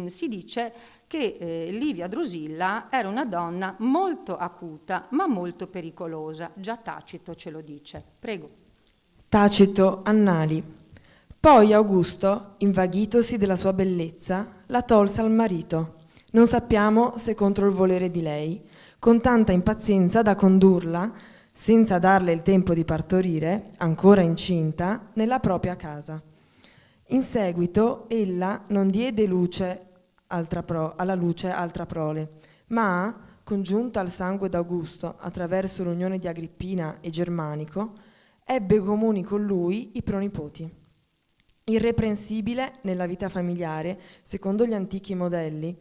si dice che Livia Drusilla era una donna molto acuta ma molto pericolosa, già Tacito ce lo dice. Prego. Tacito, Annali. Poi Augusto, invaghitosi della sua bellezza, la tolse al marito. Non sappiamo se contro il volere di lei, con tanta impazienza da condurla, senza darle il tempo di partorire, ancora incinta, nella propria casa. In seguito ella non diede alla luce altra prole, ma, congiunta al sangue d'Augusto attraverso l'unione di Agrippina e Germanico, ebbe comuni con lui i pronipoti. Irreprensibile nella vita familiare, secondo gli antichi modelli,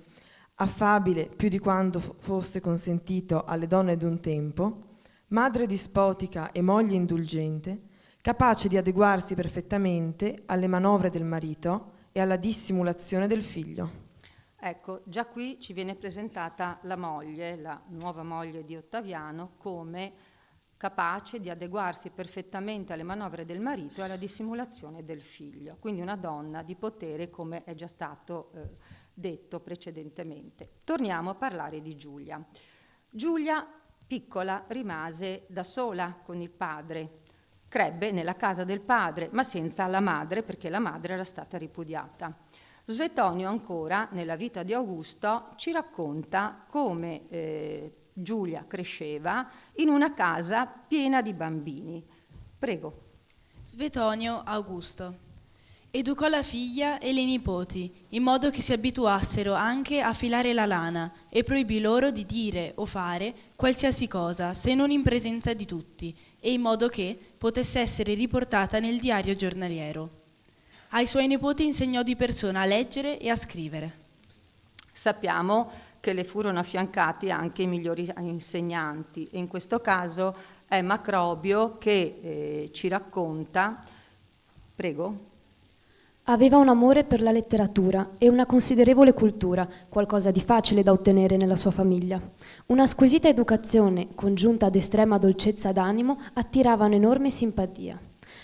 affabile più di quanto fosse consentito alle donne d'un tempo, madre dispotica e moglie indulgente, capace di adeguarsi perfettamente alle manovre del marito e alla dissimulazione del figlio. Ecco, già qui ci viene presentata la moglie, la nuova moglie di Ottaviano, come capace di adeguarsi perfettamente alle manovre del marito e alla dissimulazione del figlio. Quindi una donna di potere, come è già stato detto precedentemente. Torniamo a parlare di Giulia. Giulia, piccola, rimase da sola con il padre. Crebbe nella casa del padre, ma senza la madre, perché la madre era stata ripudiata. Svetonio ancora, nella vita di Augusto, ci racconta come Giulia cresceva in una casa piena di bambini. Prego. Svetonio Augusto educò la figlia e le nipoti, in modo che si abituassero anche a filare la lana, e proibì loro di dire o fare qualsiasi cosa, se non in presenza di tutti, e in modo che potesse essere riportata nel diario giornaliero. Ai suoi nipoti insegnò di persona a leggere e a scrivere. Sappiamo che le furono affiancati anche i migliori insegnanti, e in questo caso è Macrobio che ci racconta. Prego. Aveva un amore per la letteratura e una considerevole cultura, qualcosa di facile da ottenere nella sua famiglia. Una squisita educazione, congiunta ad estrema dolcezza d'animo, attiravano enorme simpatia.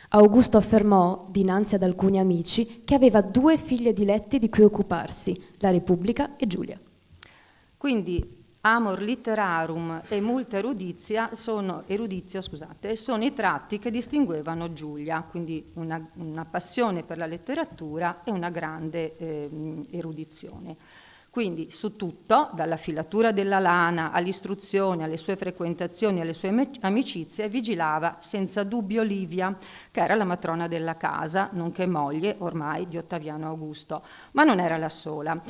Augusto affermò, dinanzi ad alcuni amici, che aveva 2 figlie dilette di cui occuparsi, la Repubblica e Giulia. Quindi amor literarum e multa eruditio sono i tratti che distinguevano Giulia, quindi una passione per la letteratura e una grande erudizione. Quindi su tutto, dalla filatura della lana all'istruzione, alle sue frequentazioni, alle sue amicizie, vigilava senza dubbio Livia, che era la matrona della casa, nonché moglie ormai di Ottaviano Augusto, ma non era la sola.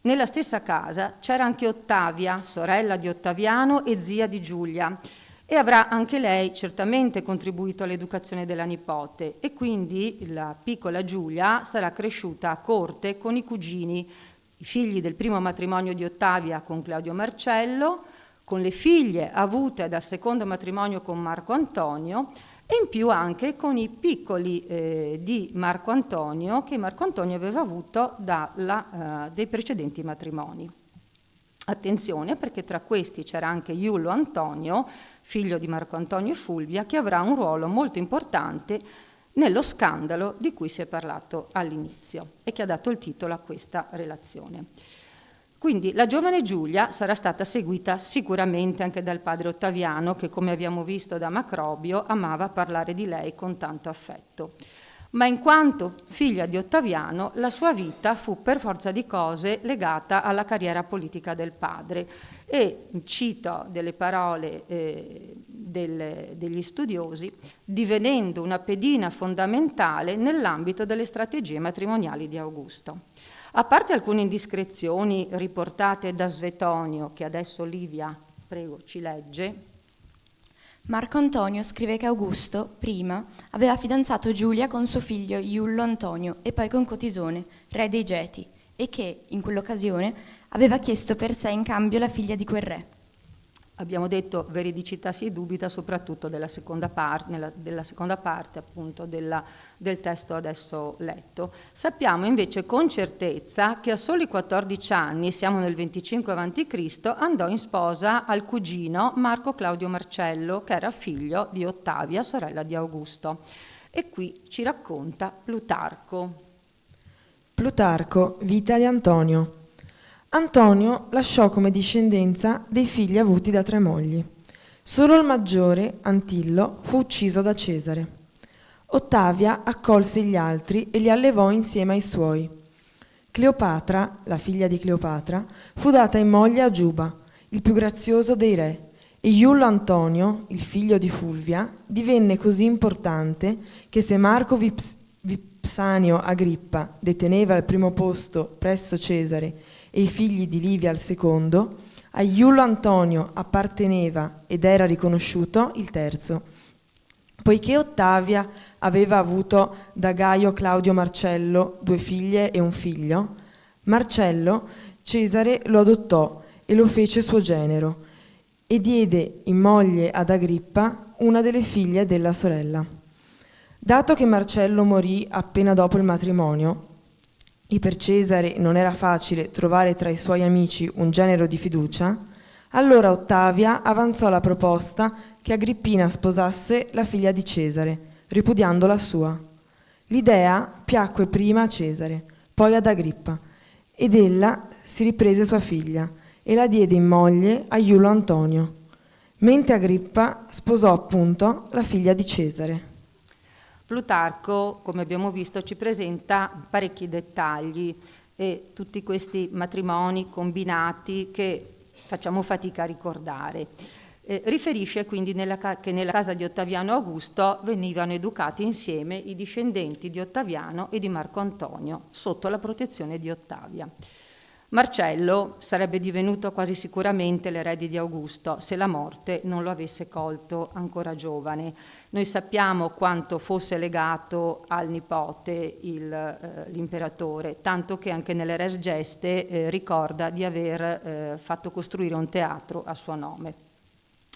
Nella stessa casa c'era anche Ottavia, sorella di Ottaviano e zia di Giulia, e avrà anche lei certamente contribuito all'educazione della nipote, e quindi la piccola Giulia sarà cresciuta a corte con i cugini, i figli del primo matrimonio di Ottavia con Claudio Marcello, con le figlie avute dal secondo matrimonio con Marco Antonio, e in più anche con i piccoli di Marco Antonio, che Marco Antonio aveva avuto dei precedenti matrimoni. Attenzione, perché tra questi c'era anche Iullo Antonio, figlio di Marco Antonio e Fulvia, che avrà un ruolo molto importante nello scandalo di cui si è parlato all'inizio e che ha dato il titolo a questa relazione. Quindi la giovane Giulia sarà stata seguita sicuramente anche dal padre Ottaviano, che, come abbiamo visto da Macrobio, amava parlare di lei con tanto affetto. Ma in quanto figlia di Ottaviano, la sua vita fu per forza di cose legata alla carriera politica del padre, e cito delle parole degli studiosi, divenendo una pedina fondamentale nell'ambito delle strategie matrimoniali di Augusto. A parte alcune indiscrezioni riportate da Svetonio, che adesso Livia, prego, ci legge. Marco Antonio scrive che Augusto, prima, aveva fidanzato Giulia con suo figlio Iullo Antonio e poi con Cotisone, re dei Geti, e che, in quell'occasione, aveva chiesto per sé in cambio la figlia di quel re. Abbiamo detto veridicità si dubita soprattutto della seconda parte appunto del testo adesso letto. Sappiamo invece con certezza che a soli 14 anni, siamo nel 25 a.C., andò in sposa al cugino Marco Claudio Marcello, che era figlio di Ottavia, sorella di Augusto. E qui ci racconta Plutarco. Plutarco, vita di Antonio. Antonio lasciò come discendenza dei figli avuti da 3 mogli. Solo il maggiore, Antillo, fu ucciso da Cesare. Ottavia accolse gli altri e li allevò insieme ai suoi. Cleopatra, la figlia di Cleopatra, fu data in moglie a Giuba, il più grazioso dei re, e Iullo Antonio, il figlio di Fulvia, divenne così importante che se Marco Vipsanio Agrippa deteneva il primo posto presso Cesare e i figli di Livia al secondo, a Iullo Antonio apparteneva ed era riconosciuto il terzo. Poiché Ottavia aveva avuto da Gaio Claudio Marcello 2 figlie e un figlio, Marcello Cesare lo adottò e lo fece suo genero, e diede in moglie ad Agrippa una delle figlie della sorella. Dato che Marcello morì appena dopo il matrimonio, e per Cesare non era facile trovare tra i suoi amici un genero di fiducia, allora Ottavia avanzò la proposta che Agrippina sposasse la figlia di Cesare, ripudiando la sua. L'idea piacque prima a Cesare, poi ad Agrippa, ed ella si riprese sua figlia e la diede in moglie a Iulo Antonio, mentre Agrippa sposò appunto la figlia di Cesare. Plutarco, come abbiamo visto, ci presenta parecchi dettagli e tutti questi matrimoni combinati che facciamo fatica a ricordare. Riferisce quindi che nella casa di Ottaviano Augusto venivano educati insieme i discendenti di Ottaviano e di Marco Antonio sotto la protezione di Ottavia. Marcello sarebbe divenuto quasi sicuramente l'erede di Augusto se la morte non lo avesse colto ancora giovane. Noi sappiamo quanto fosse legato al nipote l'imperatore, tanto che anche nelle Res Geste ricorda di aver fatto costruire un teatro a suo nome.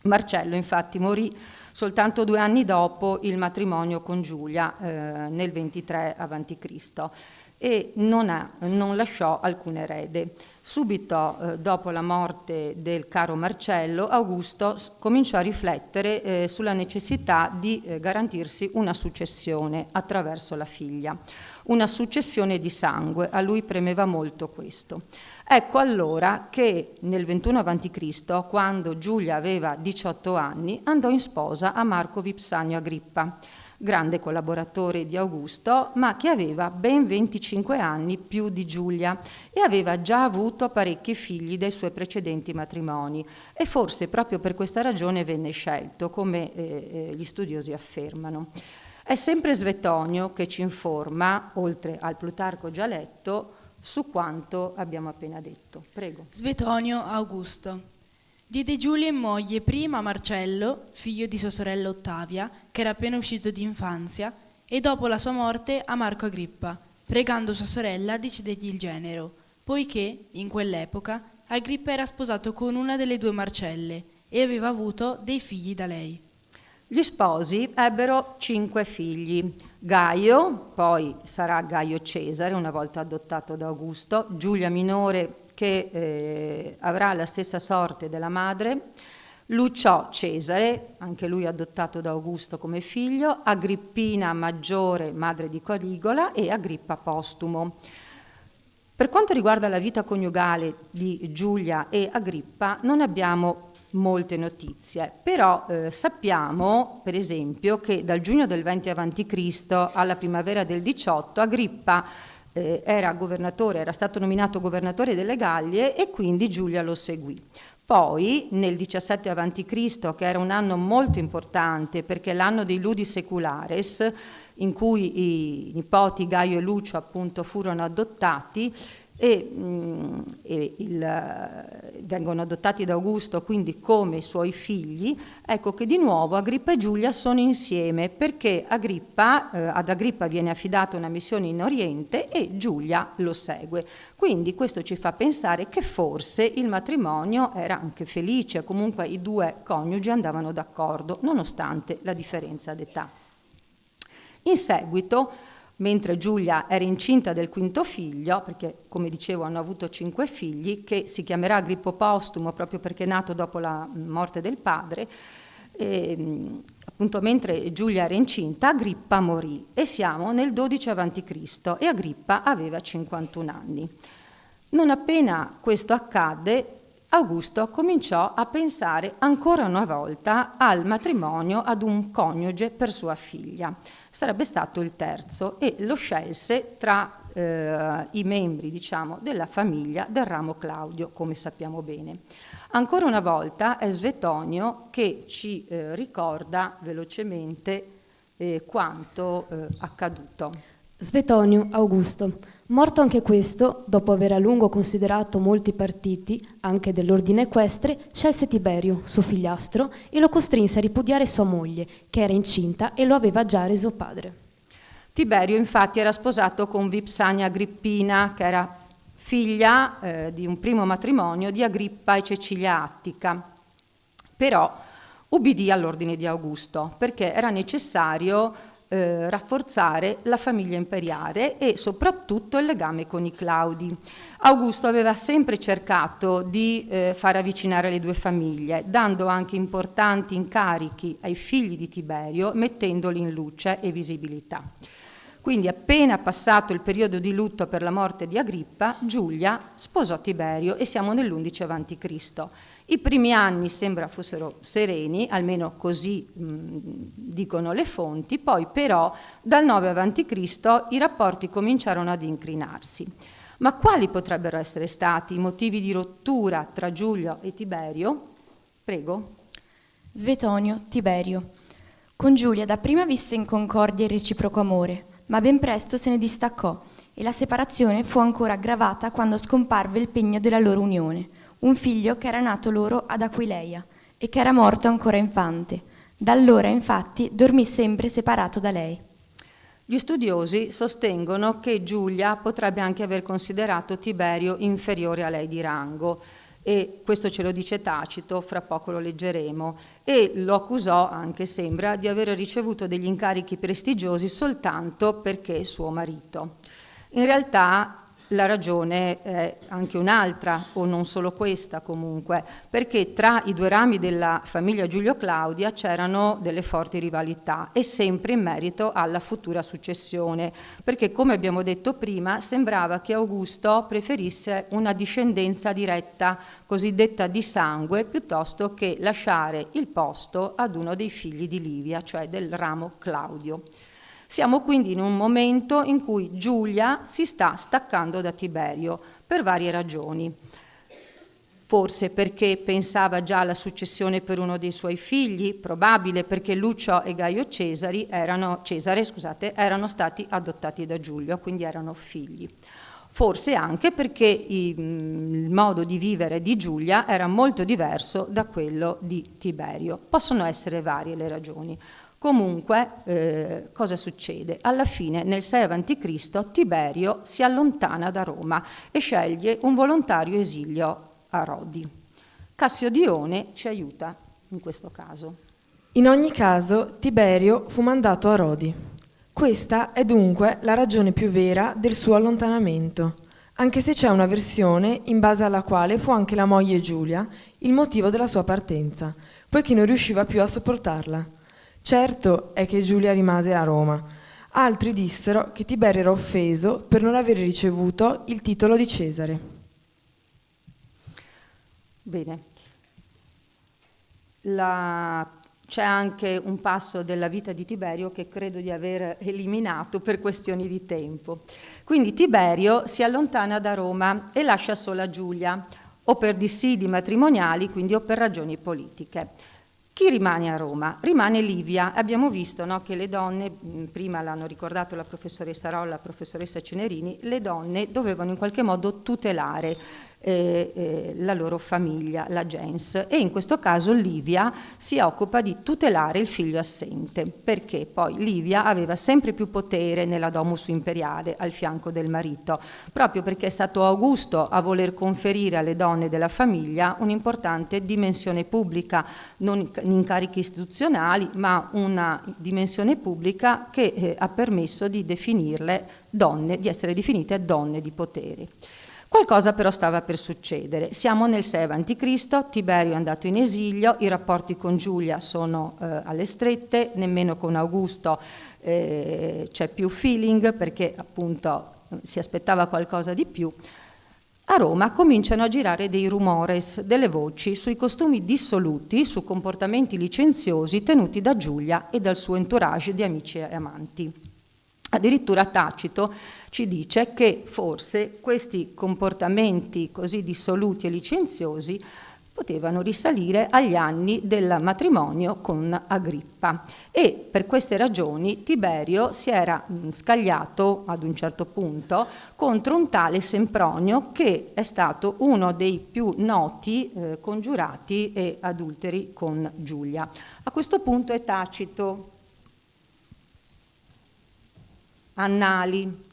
Marcello infatti morì soltanto 2 anni dopo il matrimonio con Giulia nel 23 a.C. e non lasciò alcun erede. Subito dopo la morte del caro Marcello, Augusto cominciò a riflettere sulla necessità di garantirsi una successione attraverso la figlia, una successione di sangue, a lui premeva molto questo. Ecco allora che nel 21 a.C., quando Giulia aveva 18 anni, andò in sposa a Marco Vipsanio Agrippa, grande collaboratore di Augusto, ma che aveva ben 25 anni più di Giulia e aveva già avuto parecchi figli dai suoi precedenti matrimoni e forse proprio per questa ragione venne scelto, come gli studiosi affermano. È sempre Svetonio che ci informa, oltre al Plutarco già letto, su quanto abbiamo appena detto. Prego. Svetonio Augusto. Diede Giulia in moglie prima a Marcello, figlio di sua sorella Ottavia, che era appena uscito di infanzia, e dopo la sua morte a Marco Agrippa, pregando sua sorella di cedergli il genero, poiché, in quell'epoca, Agrippa era sposato con una delle 2 Marcelle e aveva avuto dei figli da lei. Gli sposi ebbero 5 figli. Gaio, poi sarà Gaio Cesare, una volta adottato da Augusto, Giulia minore, che avrà la stessa sorte della madre, Lucio Cesare, anche lui adottato da Augusto come figlio, Agrippina maggiore, madre di Caligola, e Agrippa postumo. Per quanto riguarda la vita coniugale di Giulia e Agrippa, non abbiamo molte notizie, però sappiamo, per esempio, che dal giugno del 20 a.C. alla primavera del 18 Agrippa era stato nominato governatore delle Gallie e quindi Giulia lo seguì. Poi nel 17 a.C., che era un anno molto importante perché l'anno dei Ludi Seculares, in cui i nipoti Gaio e Lucio appunto furono adottati vengono adottati da Augusto quindi come suoi figli, ecco che di nuovo Agrippa e Giulia sono insieme perché ad Agrippa viene affidata una missione in Oriente e Giulia lo segue. Quindi questo ci fa pensare che forse il matrimonio era anche felice, comunque i 2 coniugi andavano d'accordo nonostante la differenza d'età. In seguito, mentre Giulia era incinta del 5° figlio, perché come dicevo hanno avuto 5 figli, che si chiamerà Agrippo Postumo proprio perché è nato dopo la morte del padre, appunto mentre Giulia era incinta Agrippa morì e siamo nel 12 a.C. e Agrippa aveva 51 anni. Non appena questo accadde, Augusto cominciò a pensare ancora una volta al matrimonio ad un coniuge per sua figlia. Sarebbe stato il terzo e lo scelse tra i membri, diciamo, della famiglia del ramo Claudio, come sappiamo bene. Ancora una volta è Svetonio che ci ricorda velocemente quanto accaduto. Svetonio Augusto. Morto anche questo, dopo aver a lungo considerato molti partiti, anche dell'ordine equestre, scelse Tiberio, suo figliastro, e lo costrinse a ripudiare sua moglie, che era incinta e lo aveva già reso padre. Tiberio infatti era sposato con Vipsania Agrippina, che era figlia di un primo matrimonio di Agrippa e Cecilia Attica. Però ubbidì all'ordine di Augusto, perché era necessario rafforzare la famiglia imperiale e soprattutto il legame con i Claudi. Augusto aveva sempre cercato di far avvicinare le due famiglie, dando anche importanti incarichi ai figli di Tiberio, mettendoli in luce e visibilità. Quindi appena passato il periodo di lutto per la morte di Agrippa, Giulia sposò Tiberio e siamo nell'11 a.C. I primi anni sembra fossero sereni, almeno così dicono le fonti, poi però dal 9 a.C. i rapporti cominciarono ad incrinarsi. Ma quali potrebbero essere stati i motivi di rottura tra Giulio e Tiberio? Prego. Svetonio, Tiberio. Con Giulia dapprima visse in concordia e reciproco amore, ma ben presto se ne distaccò e la separazione fu ancora aggravata quando scomparve il pegno della loro unione, un figlio che era nato loro ad Aquileia e che era morto ancora infante. Da allora, infatti, dormì sempre separato da lei. Gli studiosi sostengono che Giulia potrebbe anche aver considerato Tiberio inferiore a lei di rango, e questo ce lo dice Tacito, fra poco lo leggeremo, e lo accusò anche, sembra, di aver ricevuto degli incarichi prestigiosi soltanto perché suo marito. In realtà la ragione è anche un'altra, o non solo questa comunque, perché tra i due rami della famiglia Giulio-Claudia c'erano delle forti rivalità e sempre in merito alla futura successione, perché come abbiamo detto prima sembrava che Augusto preferisse una discendenza diretta, cosiddetta di sangue, piuttosto che lasciare il posto ad uno dei figli di Livia, cioè del ramo Claudio. Siamo quindi in un momento in cui Giulia si sta staccando da Tiberio per varie ragioni. Forse perché pensava già alla successione per uno dei suoi figli, probabile perché Lucio e Gaio Cesare erano stati adottati da Giulio, quindi erano figli. Forse anche perché il modo di vivere di Giulia era molto diverso da quello di Tiberio. Possono essere varie le ragioni. Comunque, cosa succede? Alla fine, nel 6 a.C., Tiberio si allontana da Roma e sceglie un volontario esilio a Rodi. Cassio Dione ci aiuta in questo caso. In ogni caso, Tiberio fu mandato a Rodi. Questa è dunque la ragione più vera del suo allontanamento, anche se c'è una versione in base alla quale fu anche la moglie Giulia il motivo della sua partenza, poiché non riusciva più a sopportarla. Certo è che Giulia rimase a Roma. Altri dissero che Tiberio era offeso per non aver ricevuto il titolo di Cesare. Bene. C'è anche un passo della vita di Tiberio che credo di aver eliminato per questioni di tempo. Quindi Tiberio si allontana da Roma e lascia sola Giulia, o per dissidi matrimoniali, quindi o per ragioni politiche. Chi rimane a Roma? Rimane Livia. Abbiamo visto, no, che le donne, prima l'hanno ricordato la professoressa Rolla, la professoressa Cenerini, le donne dovevano in qualche modo tutelare la loro famiglia, la gens, e in questo caso Livia si occupa di tutelare il figlio assente, perché poi Livia aveva sempre più potere nella domus imperiale al fianco del marito, proprio perché è stato Augusto a voler conferire alle donne della famiglia un'importante dimensione pubblica, non incarichi istituzionali, ma una dimensione pubblica che ha permesso di definirle donne, di essere definite donne di potere. Qualcosa però stava per succedere. Siamo nel 6 a.C., Tiberio è andato in esilio, i rapporti con Giulia sono alle strette, nemmeno con Augusto c'è più feeling perché appunto si aspettava qualcosa di più. A Roma cominciano a girare dei rumores, delle voci sui costumi dissoluti, su comportamenti licenziosi tenuti da Giulia e dal suo entourage di amici e amanti. Addirittura Tacito ci dice che forse questi comportamenti così dissoluti e licenziosi potevano risalire agli anni del matrimonio con Agrippa e per queste ragioni Tiberio si era scagliato ad un certo punto contro un tale Sempronio che è stato uno dei più noti congiurati e adulteri con Giulia. A questo punto è Tacito. Annali.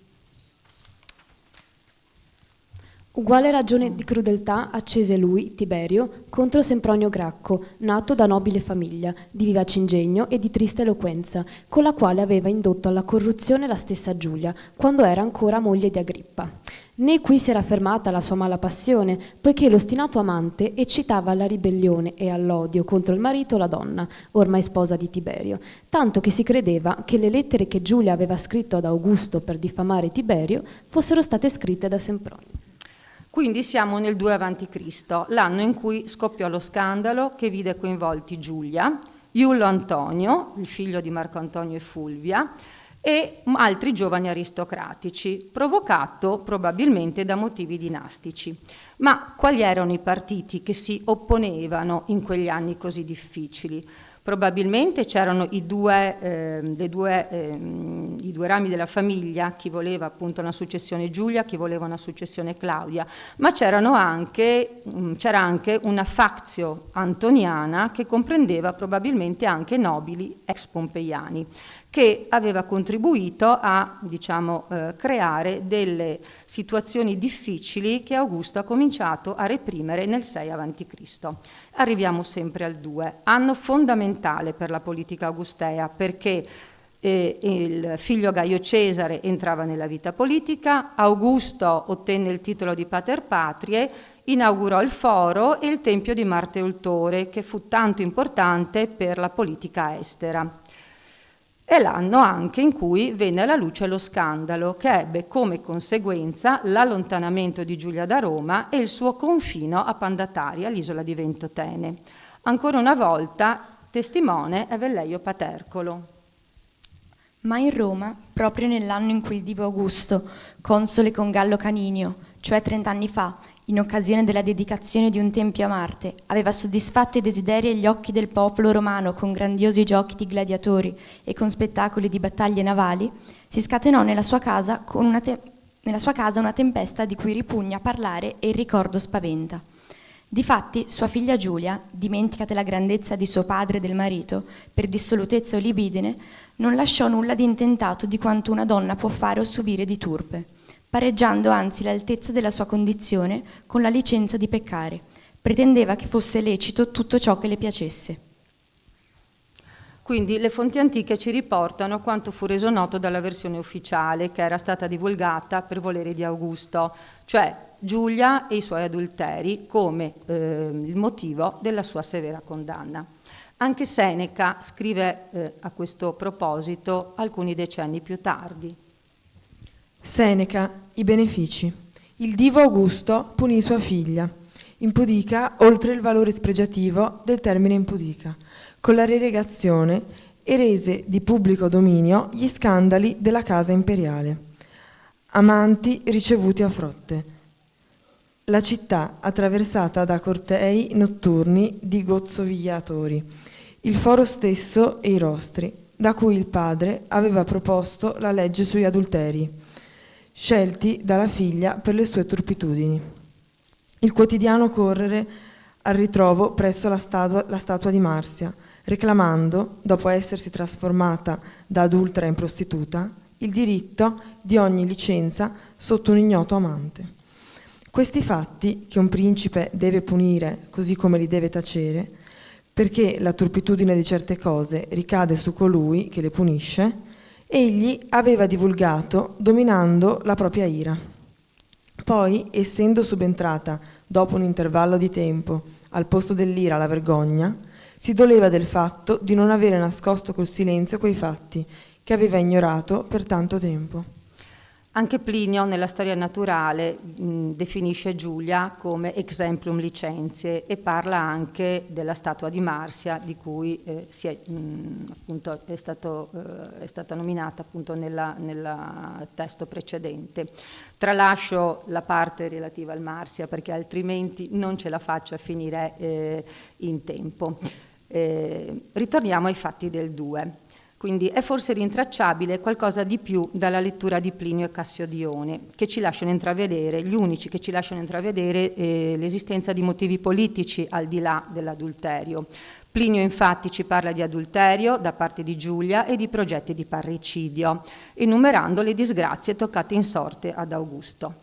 Uguale ragione di crudeltà accese lui, Tiberio, contro Sempronio Gracco, nato da nobile famiglia, di vivace ingegno e di triste eloquenza, con la quale aveva indotto alla corruzione la stessa Giulia, quando era ancora moglie di Agrippa. Né qui si era fermata la sua mala passione, poiché l'ostinato amante eccitava alla ribellione e all'odio contro il marito la donna, ormai sposa di Tiberio, tanto che si credeva che le lettere che Giulia aveva scritto ad Augusto per diffamare Tiberio fossero state scritte da Sempronio. Quindi siamo nel 2 a.C., l'anno in cui scoppiò lo scandalo che vide coinvolti Giulia, Iullo Antonio, il figlio di Marco Antonio e Fulvia, e altri giovani aristocratici, provocato probabilmente da motivi dinastici. Ma quali erano i partiti che si opponevano in quegli anni così difficili? Probabilmente c'erano i due rami della famiglia, chi voleva appunto una successione Giulia, chi voleva una successione Claudia, ma c'era anche una factio antoniana che comprendeva probabilmente anche nobili ex pompeiani, che aveva contribuito a creare delle situazioni difficili che Augusto ha cominciato a reprimere nel 6 a.C. Arriviamo sempre al 2, anno fondamentale per la politica augustea, perché il figlio Gaio Cesare entrava nella vita politica, Augusto ottenne il titolo di Pater Patriae, inaugurò il foro e il tempio di Marte Eultore, che fu tanto importante per la politica estera. È l'anno anche in cui venne alla luce lo scandalo che ebbe come conseguenza l'allontanamento di Giulia da Roma e il suo confino a Pandataria, l'isola di Ventotene. Ancora una volta testimone è Velleio Patercolo. Ma in Roma, proprio nell'anno in cui il divo Augusto, console con Gallo Caninio, cioè 30 anni fa, in occasione della dedicazione di un tempio a Marte, aveva soddisfatto i desideri e gli occhi del popolo romano con grandiosi giochi di gladiatori e con spettacoli di battaglie navali, si scatenò nella sua casa una tempesta di cui ripugna parlare e il ricordo spaventa. Difatti, sua figlia Giulia, dimenticate la grandezza di suo padre e del marito, per dissolutezza o libidine, non lasciò nulla di intentato di quanto una donna può fare o subire di turpe, pareggiando anzi l'altezza della sua condizione con la licenza di peccare. Pretendeva che fosse lecito tutto ciò che le piacesse. Quindi le fonti antiche ci riportano quanto fu reso noto dalla versione ufficiale che era stata divulgata per volere di Augusto, cioè Giulia e i suoi adulteri come il motivo della sua severa condanna. Anche Seneca scrive a questo proposito alcuni decenni più tardi. Seneca, i benefici. Il divo Augusto punì sua figlia, impudica oltre il valore spregiativo del termine impudica, con la relegazione e rese di pubblico dominio gli scandali della casa imperiale. Amanti ricevuti a frotte. La città attraversata da cortei notturni di gozzovigliatori, il foro stesso e i rostri, da cui il padre aveva proposto la legge sugli adulteri, scelti dalla figlia per le sue turpitudini. Il quotidiano correre al ritrovo presso la statua di Marsia, reclamando, dopo essersi trasformata da adultera in prostituta, il diritto di ogni licenza sotto un ignoto amante. Questi fatti, che un principe deve punire così come li deve tacere, perché la turpitudine di certe cose ricade su colui che le punisce, egli aveva divulgato dominando la propria ira. Poi, essendo subentrata, dopo un intervallo di tempo, al posto dell'ira la vergogna, si doleva del fatto di non avere nascosto col silenzio quei fatti che aveva ignorato per tanto tempo. Anche Plinio nella storia naturale definisce Giulia come exemplum licentiae e parla anche della statua di Marsia di cui è stata nominata appunto nel testo precedente. Tralascio la parte relativa al Marsia perché altrimenti non ce la faccio a finire in tempo. Ritorniamo ai fatti del 2. Quindi è forse rintracciabile qualcosa di più dalla lettura di Plinio e Cassiodione, che ci lasciano intravedere, gli unici che ci lasciano intravedere l'esistenza di motivi politici al di là dell'adulterio. Plinio infatti ci parla di adulterio da parte di Giulia e di progetti di parricidio, enumerando le disgrazie toccate in sorte ad Augusto.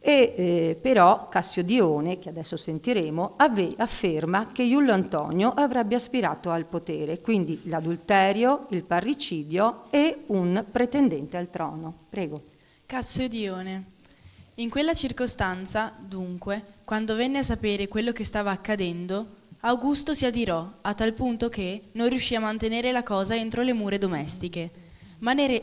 Però Cassio Dione, che adesso sentiremo, afferma che Iullo Antonio avrebbe aspirato al potere, quindi l'adulterio, il parricidio e un pretendente al trono. Prego. Cassio Dione. In quella circostanza, dunque, quando venne a sapere quello che stava accadendo, Augusto si adirò a tal punto che non riuscì a mantenere la cosa entro le mura domestiche, ma ne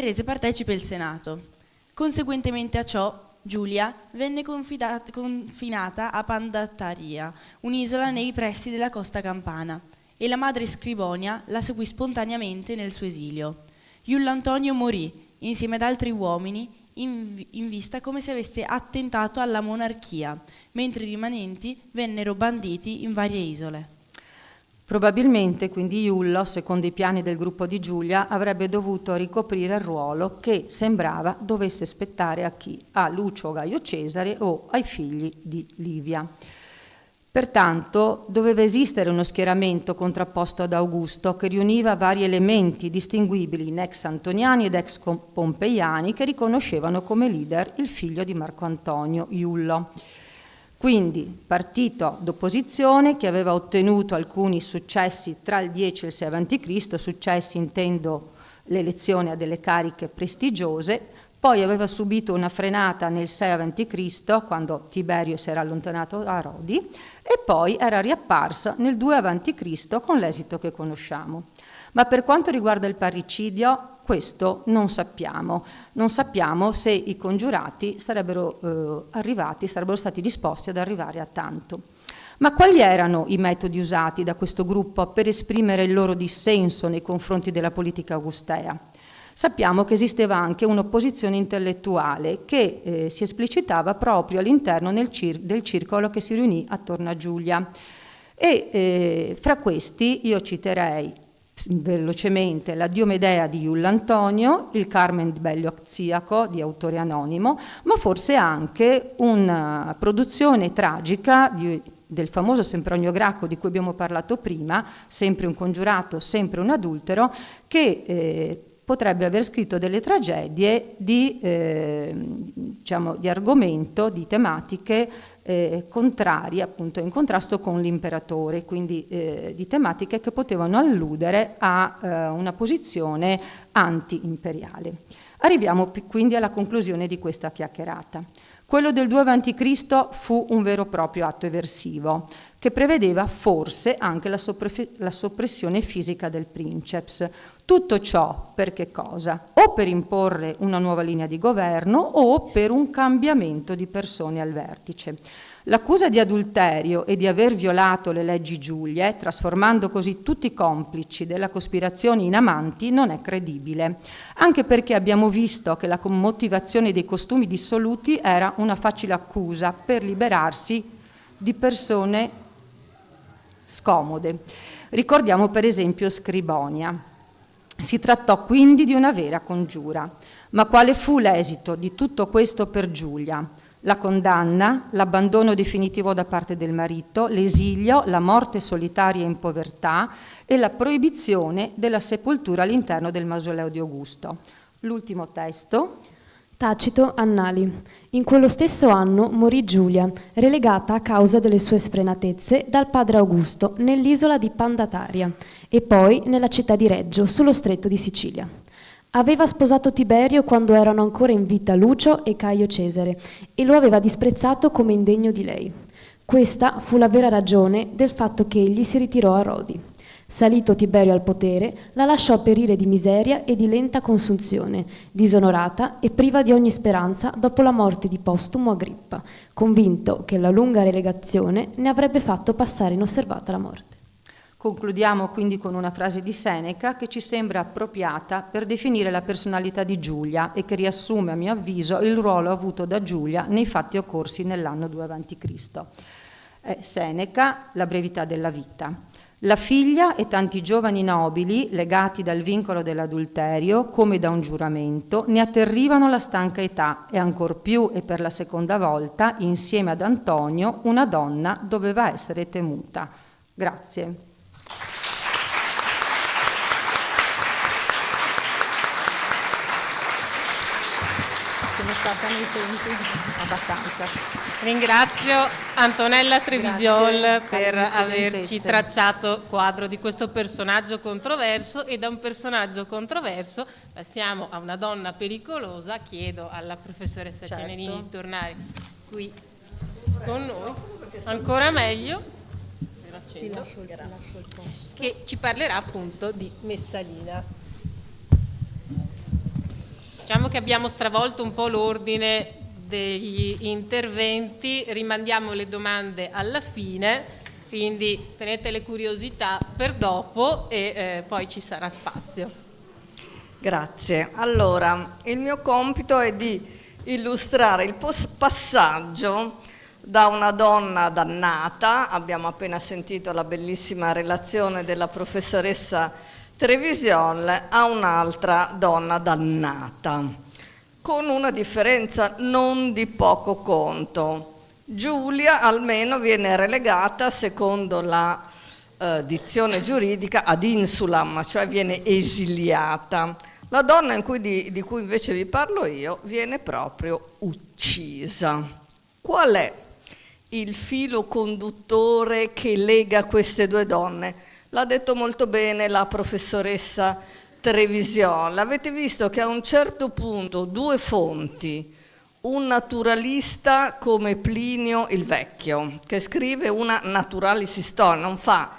rese partecipe il Senato. Conseguentemente a ciò, Giulia venne confinata a Pandataria, un'isola nei pressi della costa campana, e la madre Scribonia la seguì spontaneamente nel suo esilio. Iullo Antonio morì, insieme ad altri uomini, in vista come se avesse attentato alla monarchia, mentre i rimanenti vennero banditi in varie isole. Probabilmente quindi Iullo, secondo i piani del gruppo di Giulia, avrebbe dovuto ricoprire il ruolo che sembrava dovesse spettare a chi? A Lucio Gaio Cesare o ai figli di Livia. Pertanto doveva esistere uno schieramento contrapposto ad Augusto che riuniva vari elementi distinguibili in ex antoniani ed ex pompeiani che riconoscevano come leader il figlio di Marco Antonio, Iullo. Quindi partito d'opposizione che aveva ottenuto alcuni successi tra il 10 e il 6 a.C., successi intendo l'elezione a delle cariche prestigiose, poi aveva subito una frenata nel 6 a.C., quando Tiberio si era allontanato da Rodi, e poi era riapparso nel 2 a.C. con l'esito che conosciamo. Ma per quanto riguarda il parricidio, questo non sappiamo. Non sappiamo se i congiurati sarebbero stati disposti ad arrivare a tanto. Ma quali erano i metodi usati da questo gruppo per esprimere il loro dissenso nei confronti della politica augustea? Sappiamo che esisteva anche un'opposizione intellettuale che si esplicitava proprio all'interno del circolo che si riunì attorno a Giulia. E fra questi io citerei velocemente la Diomedea di Iullo Antonio, il Carmen Bellio Acziaco di autore anonimo, ma forse anche una produzione tragica del famoso Sempronio Gracco di cui abbiamo parlato prima, sempre un congiurato, sempre un adultero, che potrebbe aver scritto delle tragedie di argomento, di tematiche contrarie, appunto in contrasto con l'imperatore, quindi di tematiche che potevano alludere a una posizione anti-imperiale. Arriviamo quindi alla conclusione di questa chiacchierata. Quello del 2 a.C. fu un vero e proprio atto eversivo, che prevedeva forse anche la soppressione fisica del princeps. Tutto ciò per che cosa? O per imporre una nuova linea di governo o per un cambiamento di persone al vertice. L'accusa di adulterio e di aver violato le leggi Giulie, trasformando così tutti i complici della cospirazione in amanti, non è credibile, anche perché abbiamo visto che la motivazione dei costumi dissoluti era una facile accusa per liberarsi di persone scomode. Ricordiamo per esempio Scribonia. Si trattò quindi di una vera congiura. Ma quale fu l'esito di tutto questo per Giulia? La condanna, l'abbandono definitivo da parte del marito, l'esilio, la morte solitaria in povertà e la proibizione della sepoltura all'interno del mausoleo di Augusto. L'ultimo testo. Tacito, Annali. In quello stesso anno morì Giulia, relegata a causa delle sue sfrenatezze dal padre Augusto nell'isola di Pandataria e poi nella città di Reggio, sullo stretto di Sicilia. Aveva sposato Tiberio quando erano ancora in vita Lucio e Caio Cesare e lo aveva disprezzato come indegno di lei. Questa fu la vera ragione del fatto che egli si ritirò a Rodi. Salito Tiberio al potere, la lasciò perire di miseria e di lenta consunzione, disonorata e priva di ogni speranza dopo la morte di Postumo Agrippa, convinto che la lunga relegazione ne avrebbe fatto passare inosservata la morte. Concludiamo quindi con una frase di Seneca che ci sembra appropriata per definire la personalità di Giulia e che riassume, a mio avviso, il ruolo avuto da Giulia nei fatti occorsi nell'anno 2 a.C. Seneca, La brevità della vita. La figlia e tanti giovani nobili, legati dal vincolo dell'adulterio, come da un giuramento, ne atterrivano la stanca età e ancor più e per la seconda volta, insieme ad Antonio, una donna doveva essere temuta. Grazie. Sono rispettano i tempi abbastanza. Ringrazio Antonella Trevision Grazie, per averci studentesse. tracciato quadro di questo personaggio controverso, e da un personaggio controverso passiamo a una donna pericolosa. Chiedo alla professoressa Certo. Cenerini di tornare qui con noi, ancora meglio, ve lo accendo, che ci parlerà appunto di Messalina. Diciamo che abbiamo stravolto un po' l'ordine degli interventi, rimandiamo le domande alla fine, quindi tenete le curiosità per dopo e poi ci sarà spazio. Grazie. Allora, il mio compito è di illustrare il passaggio da una donna dannata, abbiamo appena sentito la bellissima relazione della professoressa Trevision, a un'altra donna dannata, con una differenza non di poco conto. Giulia almeno viene relegata, secondo la dizione giuridica, ad insulam, cioè viene esiliata. La donna di cui invece vi parlo io viene proprio uccisa. Qual è il filo conduttore che lega queste due donne? L'ha detto molto bene la professoressa Trevision. L'avete visto che a un certo punto due fonti, un naturalista come Plinio il Vecchio, che scrive una naturalis historia, non fa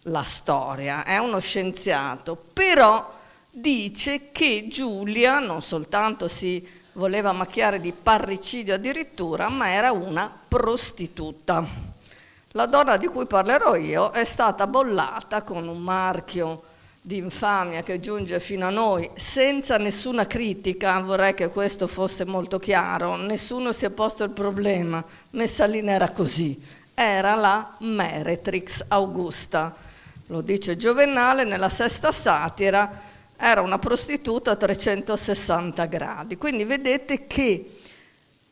la storia, è uno scienziato, però dice che Giulia non soltanto si voleva macchiare di parricidio addirittura, ma era una prostituta. La donna di cui parlerò io è stata bollata con un marchio di infamia che giunge fino a noi senza nessuna critica, vorrei che questo fosse molto chiaro, nessuno si è posto il problema, Messalina era così, era la Meretrix Augusta, lo dice Giovennale nella Sesta Satira, era una prostituta a 360 gradi, quindi vedete che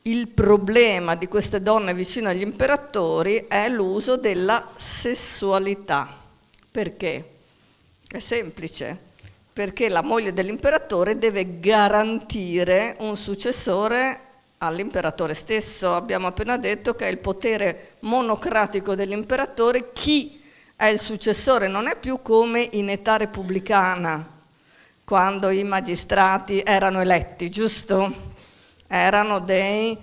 il problema di queste donne vicino agli imperatori è l'uso della sessualità. Perché? È semplice, perché la moglie dell'imperatore deve garantire un successore all'imperatore stesso. Abbiamo appena detto che è il potere monocratico dell'imperatore. Chi è il successore non è più come in età repubblicana, quando i magistrati erano eletti, giusto? Erano dei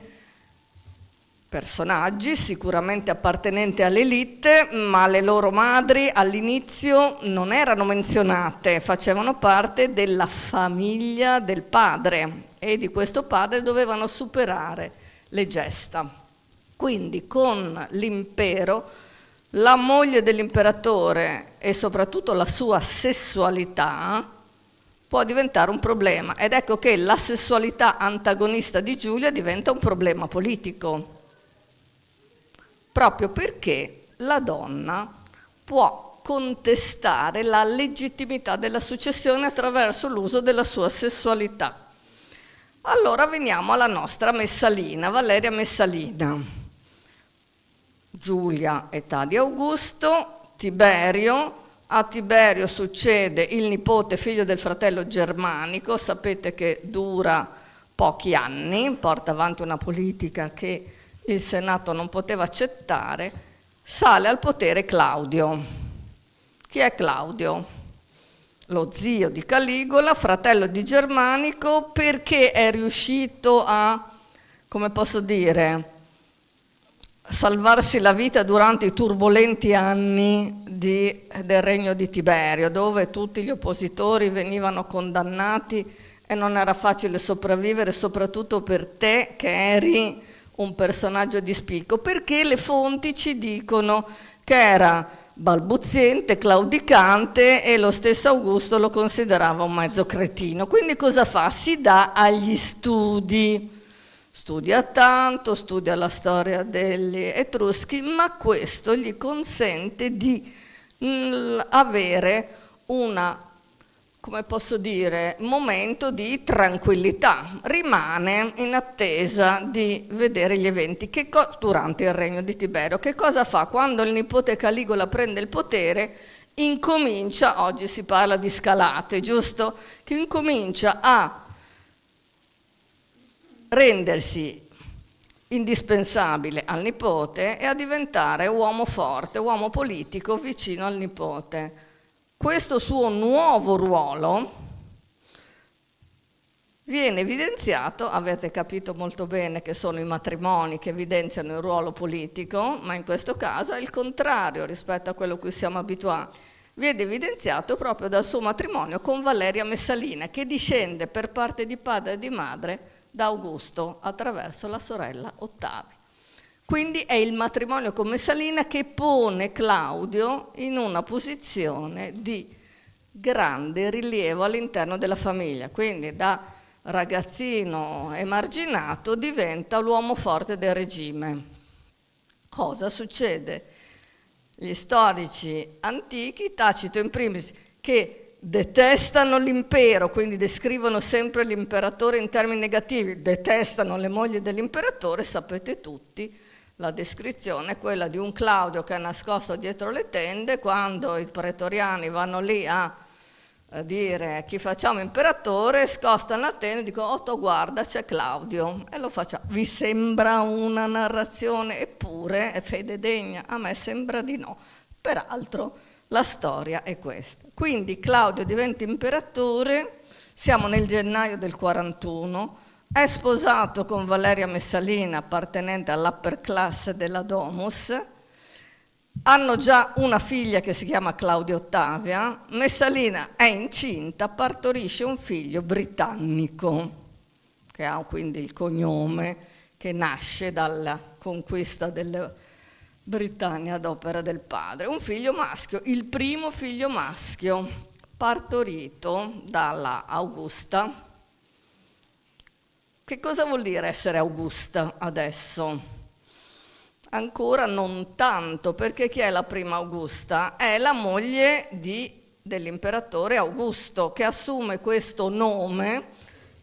personaggi sicuramente appartenenti all'elite, ma le loro madri all'inizio non erano menzionate, facevano parte della famiglia del padre e di questo padre dovevano superare le gesta. Quindi con l'impero la moglie dell'imperatore e soprattutto la sua sessualità può diventare un problema, ed ecco che la sessualità antagonista di Giulia diventa un problema politico, proprio perché la donna può contestare la legittimità della successione attraverso l'uso della sua sessualità. Allora veniamo alla nostra Messalina, Valeria Messalina. Giulia, età di Augusto, Tiberio. A Tiberio succede il nipote figlio del fratello Germanico, sapete che dura pochi anni, porta avanti una politica che il Senato non poteva accettare, sale al potere Claudio. Chi è Claudio? Lo zio di Caligola, fratello di Germanico, perché è riuscito a, come posso dire, salvarsi la vita durante i turbolenti anni del regno di Tiberio, dove tutti gli oppositori venivano condannati e non era facile sopravvivere, soprattutto per te che eri un personaggio di spicco, perché le fonti ci dicono che era balbuziente, claudicante e lo stesso Augusto lo considerava un mezzo cretino. Quindi cosa fa? Si dà agli studi. Studia tanto, studia la storia degli Etruschi, ma questo gli consente di avere una, come posso dire, momento di tranquillità. Rimane in attesa di vedere gli eventi durante il regno di Tiberio. Che cosa fa? Quando il nipote Caligola prende il potere, incomincia, oggi si parla di scalate, giusto? Che incomincia a rendersi indispensabile al nipote e a diventare uomo forte, uomo politico vicino al nipote. Questo suo nuovo ruolo viene evidenziato, avete capito molto bene che sono i matrimoni che evidenziano il ruolo politico, ma in questo caso è il contrario rispetto a quello a cui siamo abituati. Viene evidenziato proprio dal suo matrimonio con Valeria Messalina, che discende per parte di padre e di madre da Augusto attraverso la sorella Ottavia. Quindi è il matrimonio con Messalina che pone Claudio in una posizione di grande rilievo all'interno della famiglia, quindi da ragazzino emarginato diventa l'uomo forte del regime. Cosa succede? Gli storici antichi, Tacito in primis, che detestano l'impero, quindi descrivono sempre l'imperatore in termini negativi, detestano le mogli dell'imperatore, sapete tutti, la descrizione è quella di un Claudio che è nascosto dietro le tende, quando i pretoriani vanno lì a dire chi facciamo imperatore, scostano la tenda e dicono Otto guarda c'è Claudio e lo facciamo. Vi sembra una narrazione? Eppure è fede degna, a me sembra di no. Peraltro la storia è questa. Quindi Claudio diventa imperatore, siamo nel gennaio del 41, è sposato con Valeria Messalina, appartenente all'upper class della Domus. Hanno già una figlia che si chiama Claudia Ottavia. Messalina è incinta, partorisce un figlio britannico, che ha quindi il cognome che nasce dalla conquista della Britannia ad opera del padre. Un figlio maschio, il primo figlio maschio, partorito dalla Augusta. Che cosa vuol dire essere Augusta adesso? Ancora non tanto, perché chi è la prima Augusta? È la moglie dell'imperatore Augusto, che assume questo nome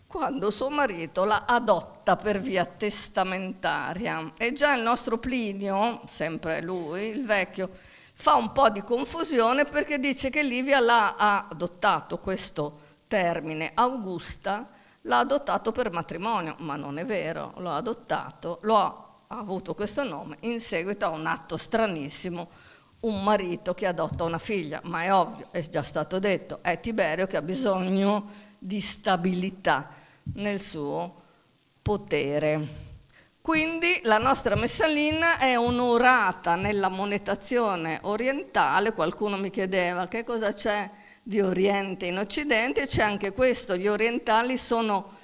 quando suo marito la adotta per via testamentaria. E già il nostro Plinio, sempre lui, il vecchio, fa un po' di confusione perché dice che Livia l'ha adottato, questo termine Augusta, l'ha adottato per matrimonio, ma non è vero, l'ha adottato, ha avuto questo nome in seguito a un atto stranissimo, un marito che adotta una figlia, ma è ovvio, è già stato detto, è Tiberio che ha bisogno di stabilità nel suo potere. Quindi la nostra Messalina è onorata nella monetazione orientale. Qualcuno mi chiedeva che cosa c'è di Oriente in Occidente, c'è anche questo, gli orientali sono,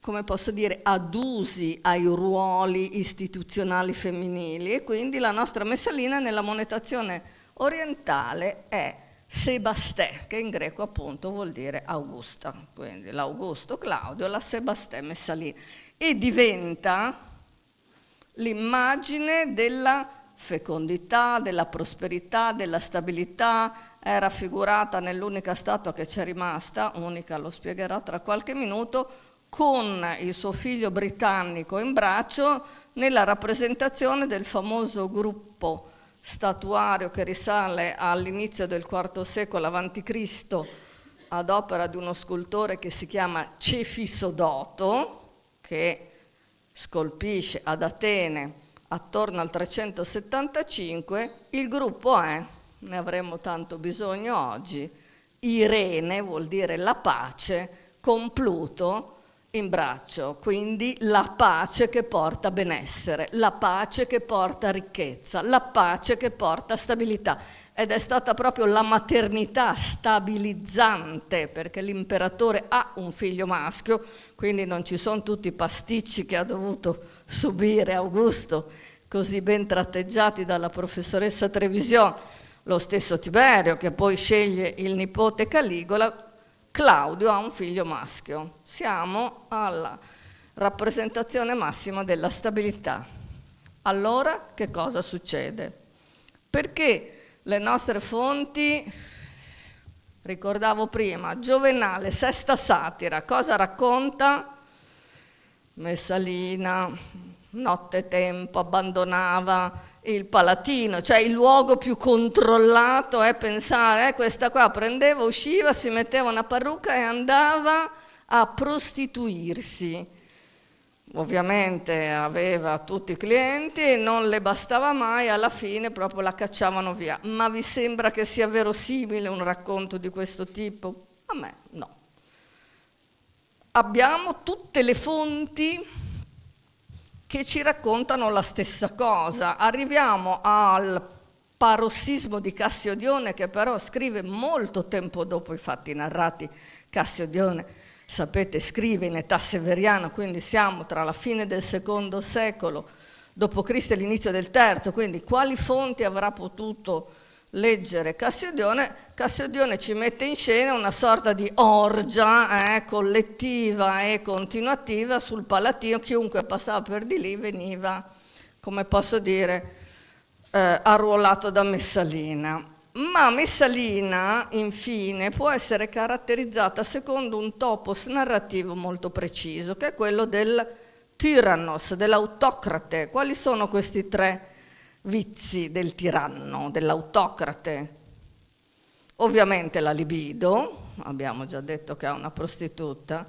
come posso dire, adusi ai ruoli istituzionali femminili e quindi la nostra Messalina nella monetazione orientale è Sebastè, che in greco appunto vuol dire Augusta, quindi l'Augusto Claudio, la Sebastè Messalina, e diventa l'immagine della fecondità, della prosperità, della stabilità. È raffigurata nell'unica statua che c'è rimasta, unica, lo spiegherò tra qualche minuto, con il suo figlio britannico in braccio nella rappresentazione del famoso gruppo statuario che risale all'inizio del IV secolo a.C. ad opera di uno scultore che si chiama Cefisodoto, che scolpisce ad Atene attorno al 375. Il gruppo è, ne avremo tanto bisogno oggi, Irene, vuol dire la pace, con Pluto in braccio, quindi la pace che porta benessere, la pace che porta ricchezza, la pace che porta stabilità. Ed è stata proprio la maternità stabilizzante, perché l'imperatore ha un figlio maschio, quindi non ci sono tutti i pasticci che ha dovuto subire Augusto, così ben tratteggiati dalla professoressa Trevision, lo stesso Tiberio che poi sceglie il nipote Caligola. Claudio ha un figlio maschio. Siamo alla rappresentazione massima della stabilità. Allora che cosa succede? Perché le nostre fonti, ricordavo prima, Giovenale, Sesta Satira, cosa racconta? Messalina, nottetempo, abbandonava il Palatino, cioè il luogo più controllato è pensare, questa qua prendeva, usciva, si metteva una parrucca e andava a prostituirsi. ovviamente aveva tutti i clienti e non le bastava mai, alla fine proprio la cacciavano via. Ma vi sembra che sia verosimile un racconto di questo tipo? A me no. Abbiamo tutte le fonti che ci raccontano la stessa cosa. Arriviamo al parossismo di Cassiodione, che però scrive molto tempo dopo i fatti narrati. Cassiodione, sapete, scrive in età severiana, quindi siamo tra la fine del secondo secolo d.C. e l'inizio del terzo, quindi quali fonti avrà potuto leggere Cassiodione? Cassiodione ci mette in scena una sorta di orgia collettiva e continuativa sul Palatino. Chiunque passava per di lì veniva, come posso dire, arruolato da Messalina. Ma Messalina, infine, può essere caratterizzata secondo un topos narrativo molto preciso, che è quello del tyrannos, dell'autocrate. Quali sono questi tre vizi del tiranno, dell'autocrate? Ovviamente la libido, abbiamo già detto che è una prostituta,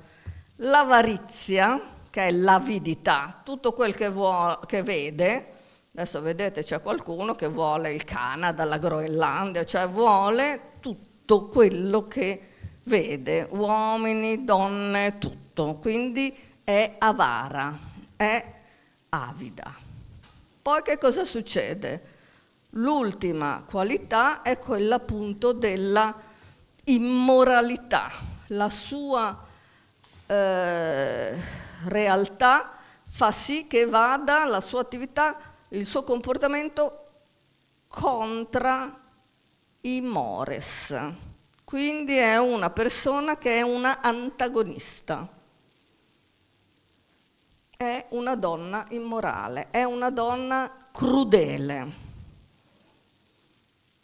l'avarizia, che è l'avidità, tutto quel che vede. Adesso vedete, c'è qualcuno che vuole il Canada, la Groenlandia, cioè vuole tutto quello che vede, uomini, donne, tutto. Quindi è avara, è avida. Poi che cosa succede? L'ultima qualità è quella appunto della immoralità. La sua realtà fa sì che vada la sua attività, il suo comportamento contra i mores. Quindi è una persona che è una antagonista. È una donna immorale, è una donna crudele.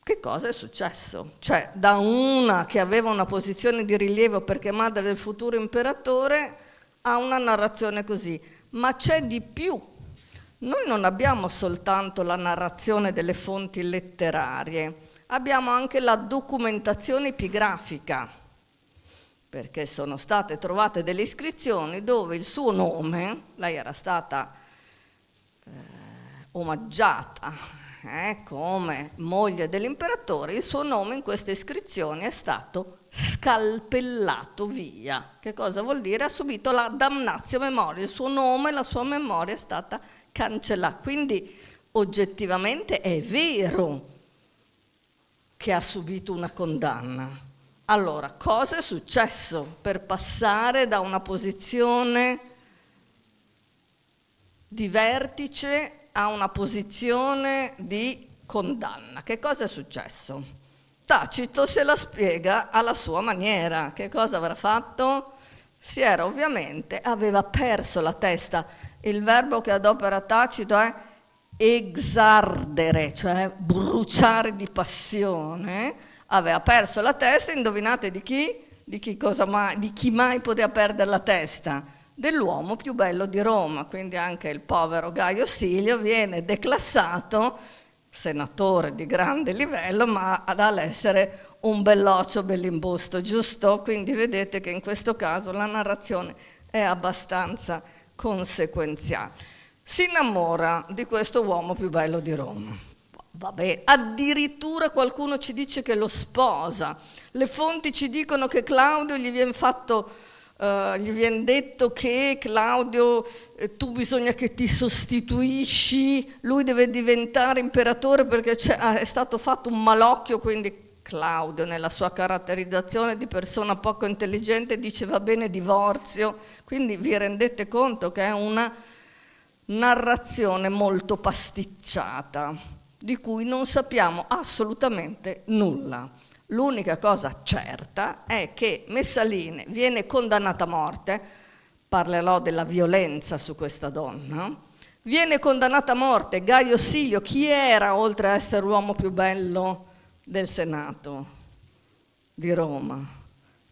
Che cosa è successo? Cioè, da una che aveva una posizione di rilievo perché madre del futuro imperatore a una narrazione così. Ma c'è di più. Noi non abbiamo soltanto la narrazione delle fonti letterarie, abbiamo anche la documentazione epigrafica, perché sono state trovate delle iscrizioni dove il suo nome, lei era stata omaggiata come moglie dell'imperatore, il suo nome in queste iscrizioni è stato scalpellato via. Che cosa vuol dire? Ha subito la damnatio memoria, il suo nome, la sua memoria è stata cancellata. Quindi oggettivamente è vero che ha subito una condanna. Allora, cosa è successo per passare da una posizione di vertice a una posizione di condanna? Che cosa è successo? Tacito se la spiega alla sua maniera. Che cosa avrà fatto? Aveva perso la testa. Il verbo che adopera Tacito è exardere, cioè bruciare di passione. Aveva perso la testa, indovinate di chi? Di chi mai poteva perdere la testa? Dell'uomo più bello di Roma. Quindi anche il povero Gaio Silio viene declassato, senatore di grande livello, ma dall'essere un belloccio bellimbusto, giusto? Quindi vedete che in questo caso la narrazione è abbastanza conseguenziale. Si innamora di questo uomo più bello di Roma. Vabbè, addirittura qualcuno ci dice che lo sposa. Le fonti ci dicono che Claudio gli viene detto che Claudio, tu bisogna che ti sostituisci, lui deve diventare imperatore perché è stato fatto un malocchio, quindi Claudio nella sua caratterizzazione di persona poco intelligente dice va bene, divorzio. Quindi vi rendete conto che è una narrazione molto pasticciata di cui non sappiamo assolutamente nulla. L'unica cosa certa è che Messalina viene condannata a morte, parlerò della violenza su questa donna, viene condannata a morte Gaio Silio. Chi era, oltre a essere l'uomo più bello del Senato di Roma?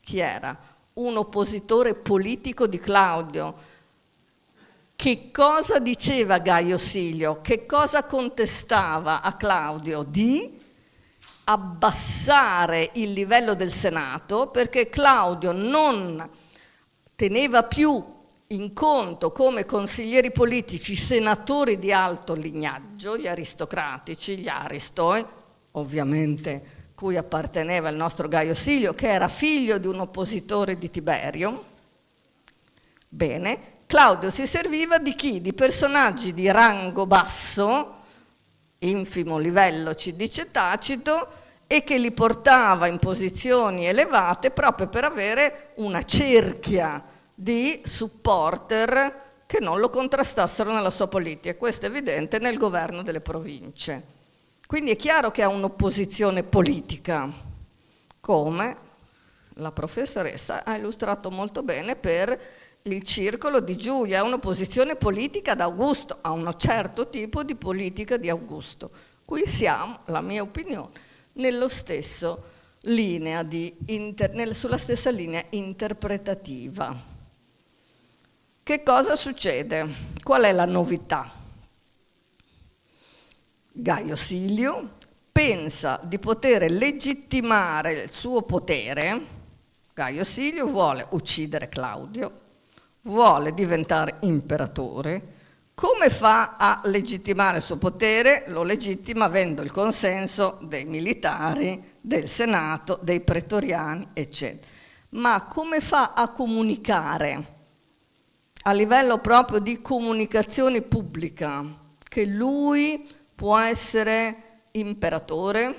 Chi era? Un oppositore politico di Claudio. Che cosa diceva Gaio Silio? Che cosa contestava a Claudio? Di abbassare il livello del Senato, perché Claudio non teneva più in conto come consiglieri politici senatori di alto lignaggio, gli aristocratici, gli aristoi, ovviamente cui apparteneva il nostro Gaio Silio, che era figlio di un oppositore di Tiberio. Bene, Claudio si serviva di chi? Di personaggi di rango basso, infimo livello ci dice Tacito, e che li portava in posizioni elevate proprio per avere una cerchia di supporter che non lo contrastassero nella sua politica. Questo è evidente nel governo delle province. Quindi è chiaro che ha un'opposizione politica, come la professoressa ha illustrato molto bene per il circolo di Giulia, è un'opposizione politica ad Augusto, a un certo tipo di politica di Augusto. Qui siamo, la mia opinione, sulla stessa linea interpretativa. Che cosa succede? Qual è la novità? Gaio Silio pensa di poter legittimare il suo potere. Gaio Silio vuole uccidere Claudio, vuole diventare imperatore. Come fa a legittimare il suo potere? Lo legittima avendo il consenso dei militari, del Senato, dei pretoriani, eccetera. Ma come fa a comunicare a livello proprio di comunicazione pubblica che lui può essere imperatore?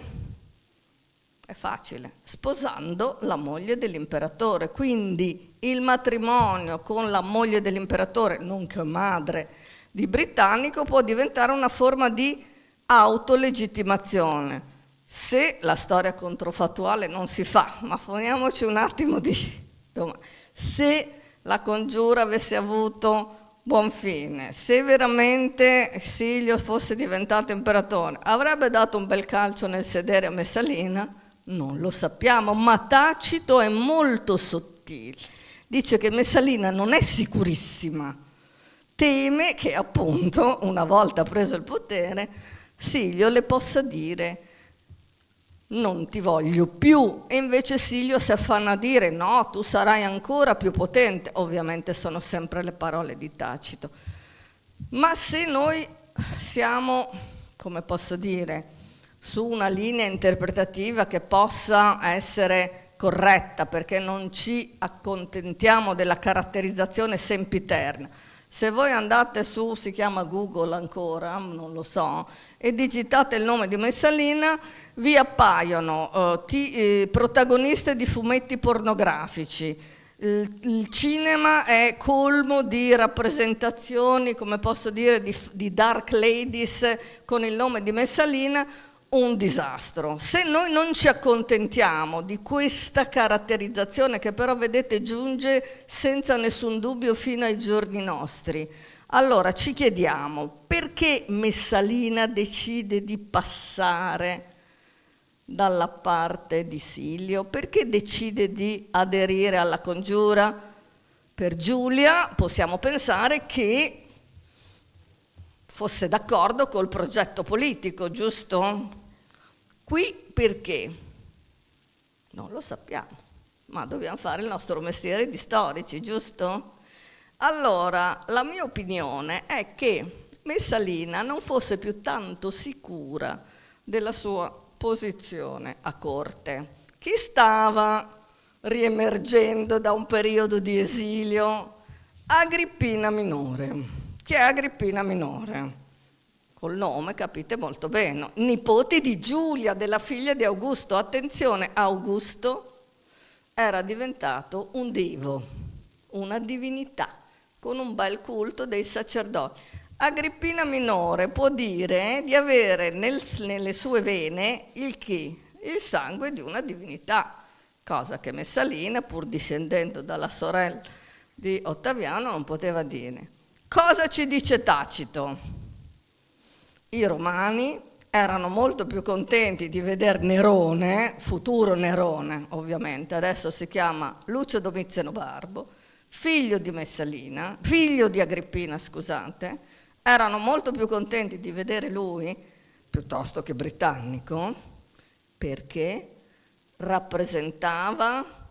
È facile, sposando la moglie dell'imperatore. Quindi il matrimonio con la moglie dell'imperatore, nonché madre di Britannico, può diventare una forma di autolegittimazione. Se la storia controfattuale non si fa, ma poniamoci un attimo di domanda. Se la congiura avesse avuto buon fine, se veramente Silio fosse diventato imperatore, avrebbe dato un bel calcio nel sedere a Messalina? Non lo sappiamo, ma Tacito è molto sottile. Dice che Messalina non è sicurissima, teme che appunto, una volta preso il potere, Silio le possa dire non ti voglio più, e invece Silio si affanna a dire no, tu sarai ancora più potente. Ovviamente sono sempre le parole di Tacito. Ma se noi siamo, come posso dire, su una linea interpretativa che possa essere corretta, perché non ci accontentiamo della caratterizzazione sempiterna. Se voi andate su, si chiama Google ancora, non lo so, e digitate il nome di Messalina, vi appaiono protagoniste di fumetti pornografici. Il cinema è colmo di rappresentazioni, come posso dire, di dark ladies con il nome di Messalina, un disastro. Se noi non ci accontentiamo di questa caratterizzazione, che però vedete giunge senza nessun dubbio fino ai giorni nostri, allora ci chiediamo perché Messalina decide di passare dalla parte di Silio, perché decide di aderire alla congiura. Per Giulia possiamo pensare che fosse d'accordo col progetto politico, giusto? Qui perché? Non lo sappiamo, ma dobbiamo fare il nostro mestiere di storici, giusto? Allora, la mia opinione è che Messalina non fosse più tanto sicura della sua posizione a corte. Chi stava riemergendo da un periodo di esilio? Agrippina Minore. Chi è Agrippina Minore? Col nome capite molto bene, nipote di Giulia, della figlia di Augusto. Attenzione, Augusto era diventato un devo, una divinità, con un bel culto dei sacerdoti. Agrippina Minore può dire di avere nelle sue vene il chi? Il sangue di una divinità, cosa che Messalina, pur discendendo dalla sorella di Ottaviano, non poteva dire. Cosa ci dice Tacito? I romani erano molto più contenti di vedere Nerone, futuro Nerone ovviamente, adesso si chiama Lucio Domiziano Barbo, figlio di Messalina, figlio di Agrippina, scusate, erano molto più contenti di vedere lui piuttosto che Britannico, perché rappresentava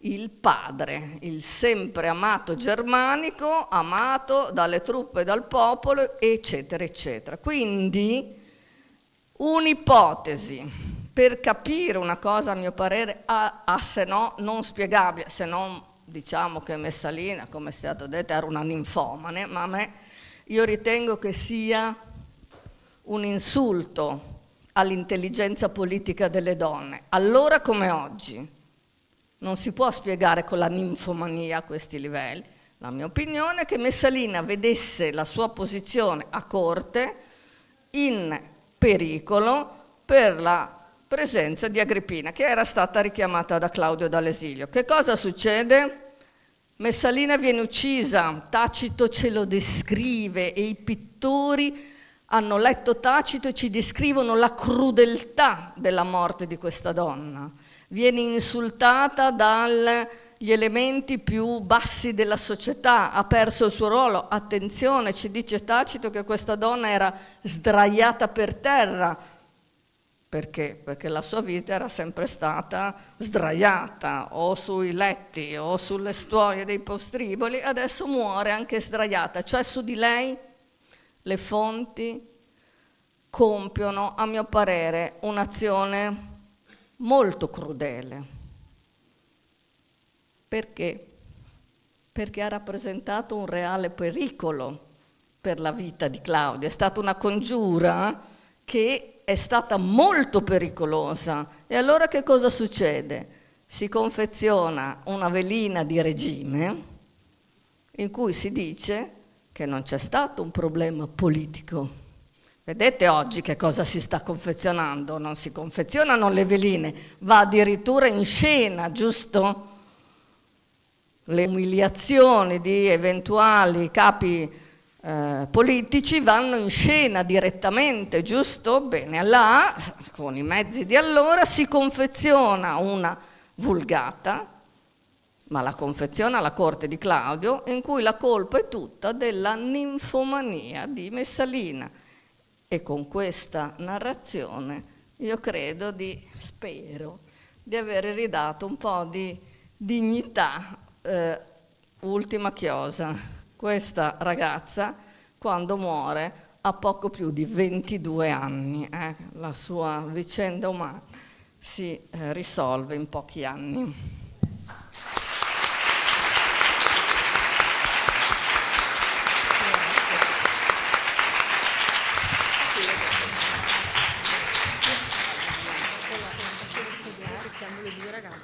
il padre, il sempre amato Germanico, amato dalle truppe e dal popolo, eccetera, eccetera. Quindi un'ipotesi per capire una cosa, a mio parere, se no non spiegabile, se non diciamo che Messalina, come è stato detto, era una ninfomane, ma io ritengo che sia un insulto all'intelligenza politica delle donne, allora come oggi. Non si può spiegare con la ninfomania a questi livelli. La mia opinione è che Messalina vedesse la sua posizione a corte in pericolo per la presenza di Agrippina, che era stata richiamata da Claudio D'Alesilio. Che cosa succede? Messalina viene uccisa, Tacito ce lo descrive e i pittori hanno letto Tacito e ci descrivono la crudeltà della morte di questa donna. Viene insultata dagli elementi più bassi della società, ha perso il suo ruolo. Attenzione, ci dice Tacito che questa donna era sdraiata per terra. Perché? Perché la sua vita era sempre stata sdraiata, o sui letti, o sulle stuoie dei postriboli, adesso muore anche sdraiata, cioè su di lei le fonti compiono, a mio parere, un'azione molto crudele. Perché? Perché ha rappresentato un reale pericolo per la vita di Claudia. È stata una congiura che è stata molto pericolosa. E allora che cosa succede? Si confeziona una velina di regime in cui si dice che non c'è stato un problema politico. Vedete oggi che cosa si sta confezionando? Non si confezionano le veline, va addirittura in scena, giusto? Le umiliazioni di eventuali capi politici vanno in scena direttamente, giusto? Bene, là, con i mezzi di allora, si confeziona una vulgata, ma la confeziona la corte di Claudio, in cui la colpa è tutta della ninfomania di Messalina. E con questa narrazione io credo spero di aver ridato un po' di dignità. Ultima chiosa, questa ragazza quando muore ha poco più di 22 anni, la sua vicenda umana si risolve in pochi anni.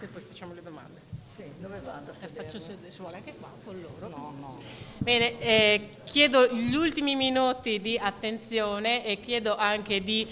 E poi facciamo le domande. Sì, dove vado? Faccio sedere, si vuole anche qua con loro. No. Bene, chiedo gli ultimi minuti di attenzione e chiedo anche di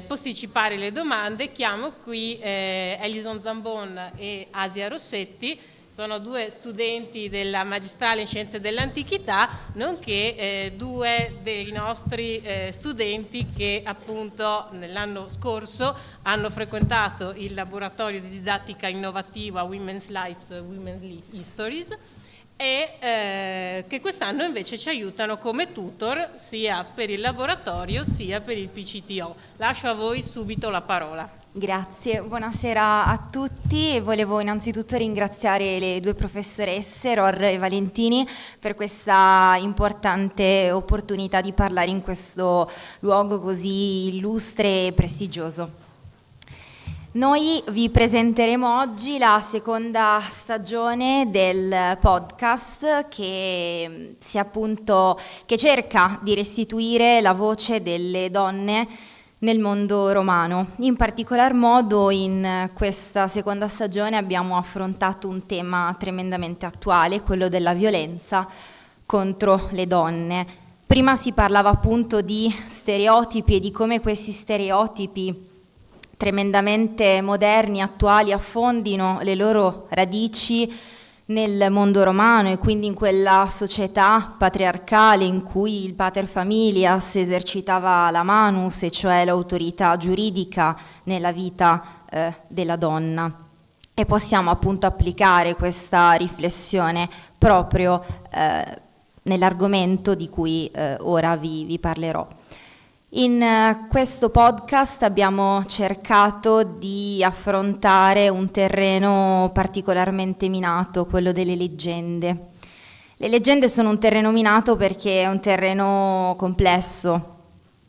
posticipare le domande. Chiamo qui Elison Zambon e Asia Rossetti. Sono due studenti della magistrale in scienze dell'antichità, nonché due dei nostri studenti che appunto nell'anno scorso hanno frequentato il laboratorio di didattica innovativa Women's Life, Women's Histories e che quest'anno invece ci aiutano come tutor sia per il laboratorio sia per il PCTO. Lascio a voi subito la parola. Grazie, buonasera a tutti. Volevo innanzitutto ringraziare le due professoresse Ror e Valentini per questa importante opportunità di parlare in questo luogo così illustre e prestigioso. Noi vi presenteremo oggi la seconda stagione del podcast che cerca di restituire la voce delle donne nel mondo romano. In particolar modo in questa seconda stagione abbiamo affrontato un tema tremendamente attuale, quello della violenza contro le donne. Prima si parlava appunto di stereotipi e di come questi stereotipi tremendamente moderni, attuali, affondino le loro radici nel mondo romano e quindi in quella società patriarcale in cui il pater familias esercitava la manus, e cioè l'autorità giuridica nella vita della donna. E possiamo appunto applicare questa riflessione proprio nell'argomento di cui ora vi parlerò. In questo podcast abbiamo cercato di affrontare un terreno particolarmente minato, quello delle leggende. Le leggende sono un terreno minato perché è un terreno complesso,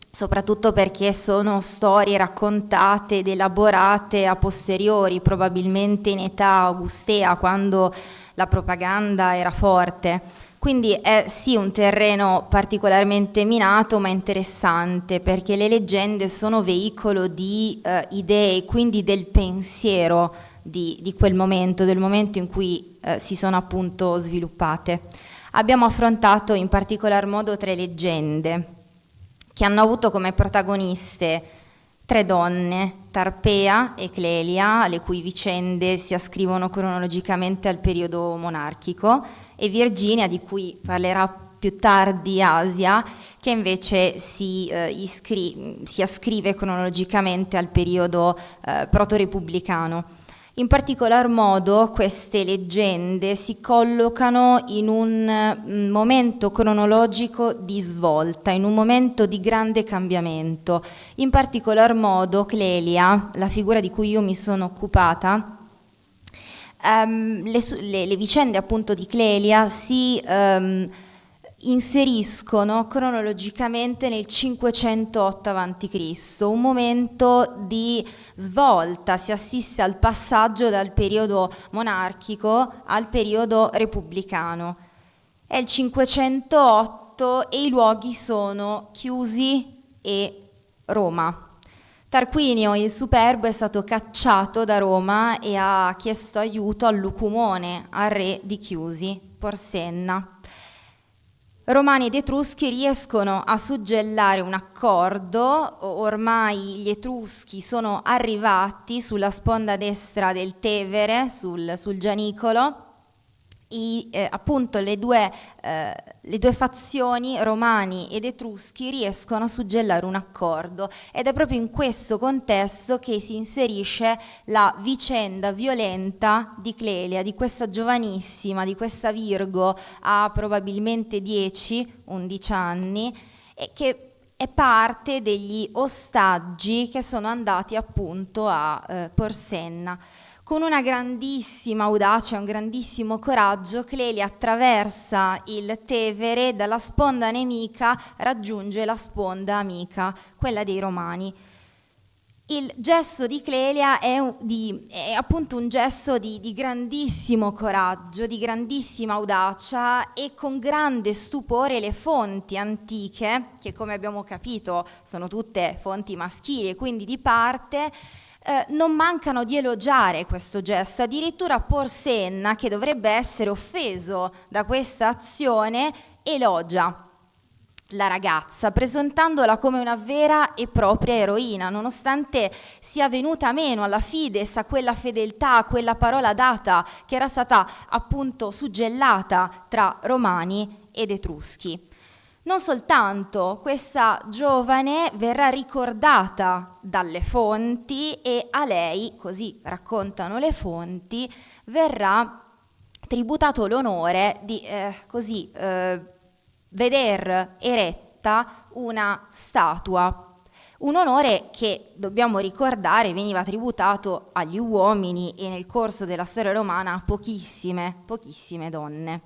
soprattutto perché sono storie raccontate ed elaborate a posteriori, probabilmente in età augustea, quando la propaganda era forte. Quindi è sì un terreno particolarmente minato, ma interessante, perché le leggende sono veicolo di idee, quindi del pensiero di quel momento, del momento in cui si sono appunto sviluppate. Abbiamo affrontato in particolar modo 3 leggende che hanno avuto come protagoniste 3 donne, Tarpea e Clelia, le cui vicende si ascrivono cronologicamente al periodo monarchico, e Virginia, di cui parlerà più tardi Asia, che invece si ascrive cronologicamente al periodo proto-repubblicano. In particolar modo queste leggende si collocano in un momento cronologico di svolta, in un momento di grande cambiamento. In particolar modo Clelia, la figura di cui io mi sono occupata, le vicende appunto di Clelia si inseriscono cronologicamente nel 508 a.C., un momento di svolta, si assiste al passaggio dal periodo monarchico al periodo repubblicano. È il 508 e i luoghi sono Chiusi e Roma. Tarquinio il Superbo è stato cacciato da Roma e ha chiesto aiuto a Lucumone, al re di Chiusi, Porsenna. Romani ed Etruschi riescono a suggellare un accordo, ormai gli Etruschi sono arrivati sulla sponda destra del Tevere, sul Gianicolo. Appunto le due fazioni, Romani ed Etruschi, riescono a suggellare un accordo, ed è proprio in questo contesto che si inserisce la vicenda violenta di Clelia, di questa giovanissima, di questa Virgo, ha probabilmente 10-11 anni, e che è parte degli ostaggi che sono andati appunto a Porsenna. Con una grandissima audacia, un grandissimo coraggio, Clelia attraversa il Tevere, dalla sponda nemica raggiunge la sponda amica, quella dei Romani. Il gesto di Clelia è appunto un gesto di grandissimo coraggio, di grandissima audacia, e con grande stupore le fonti antiche, che come abbiamo capito sono tutte fonti maschili e quindi di parte, non mancano di elogiare questo gesto. Addirittura Porsenna, che dovrebbe essere offeso da questa azione, elogia la ragazza, presentandola come una vera e propria eroina, nonostante sia venuta meno alla fides, a quella fedeltà, a quella parola data che era stata appunto suggellata tra Romani ed Etruschi. Non soltanto, questa giovane verrà ricordata dalle fonti, e a lei, così raccontano le fonti, verrà tributato l'onore di veder eretta una statua. Un onore che, dobbiamo ricordare, veniva tributato agli uomini, e nel corso della storia romana a pochissime donne.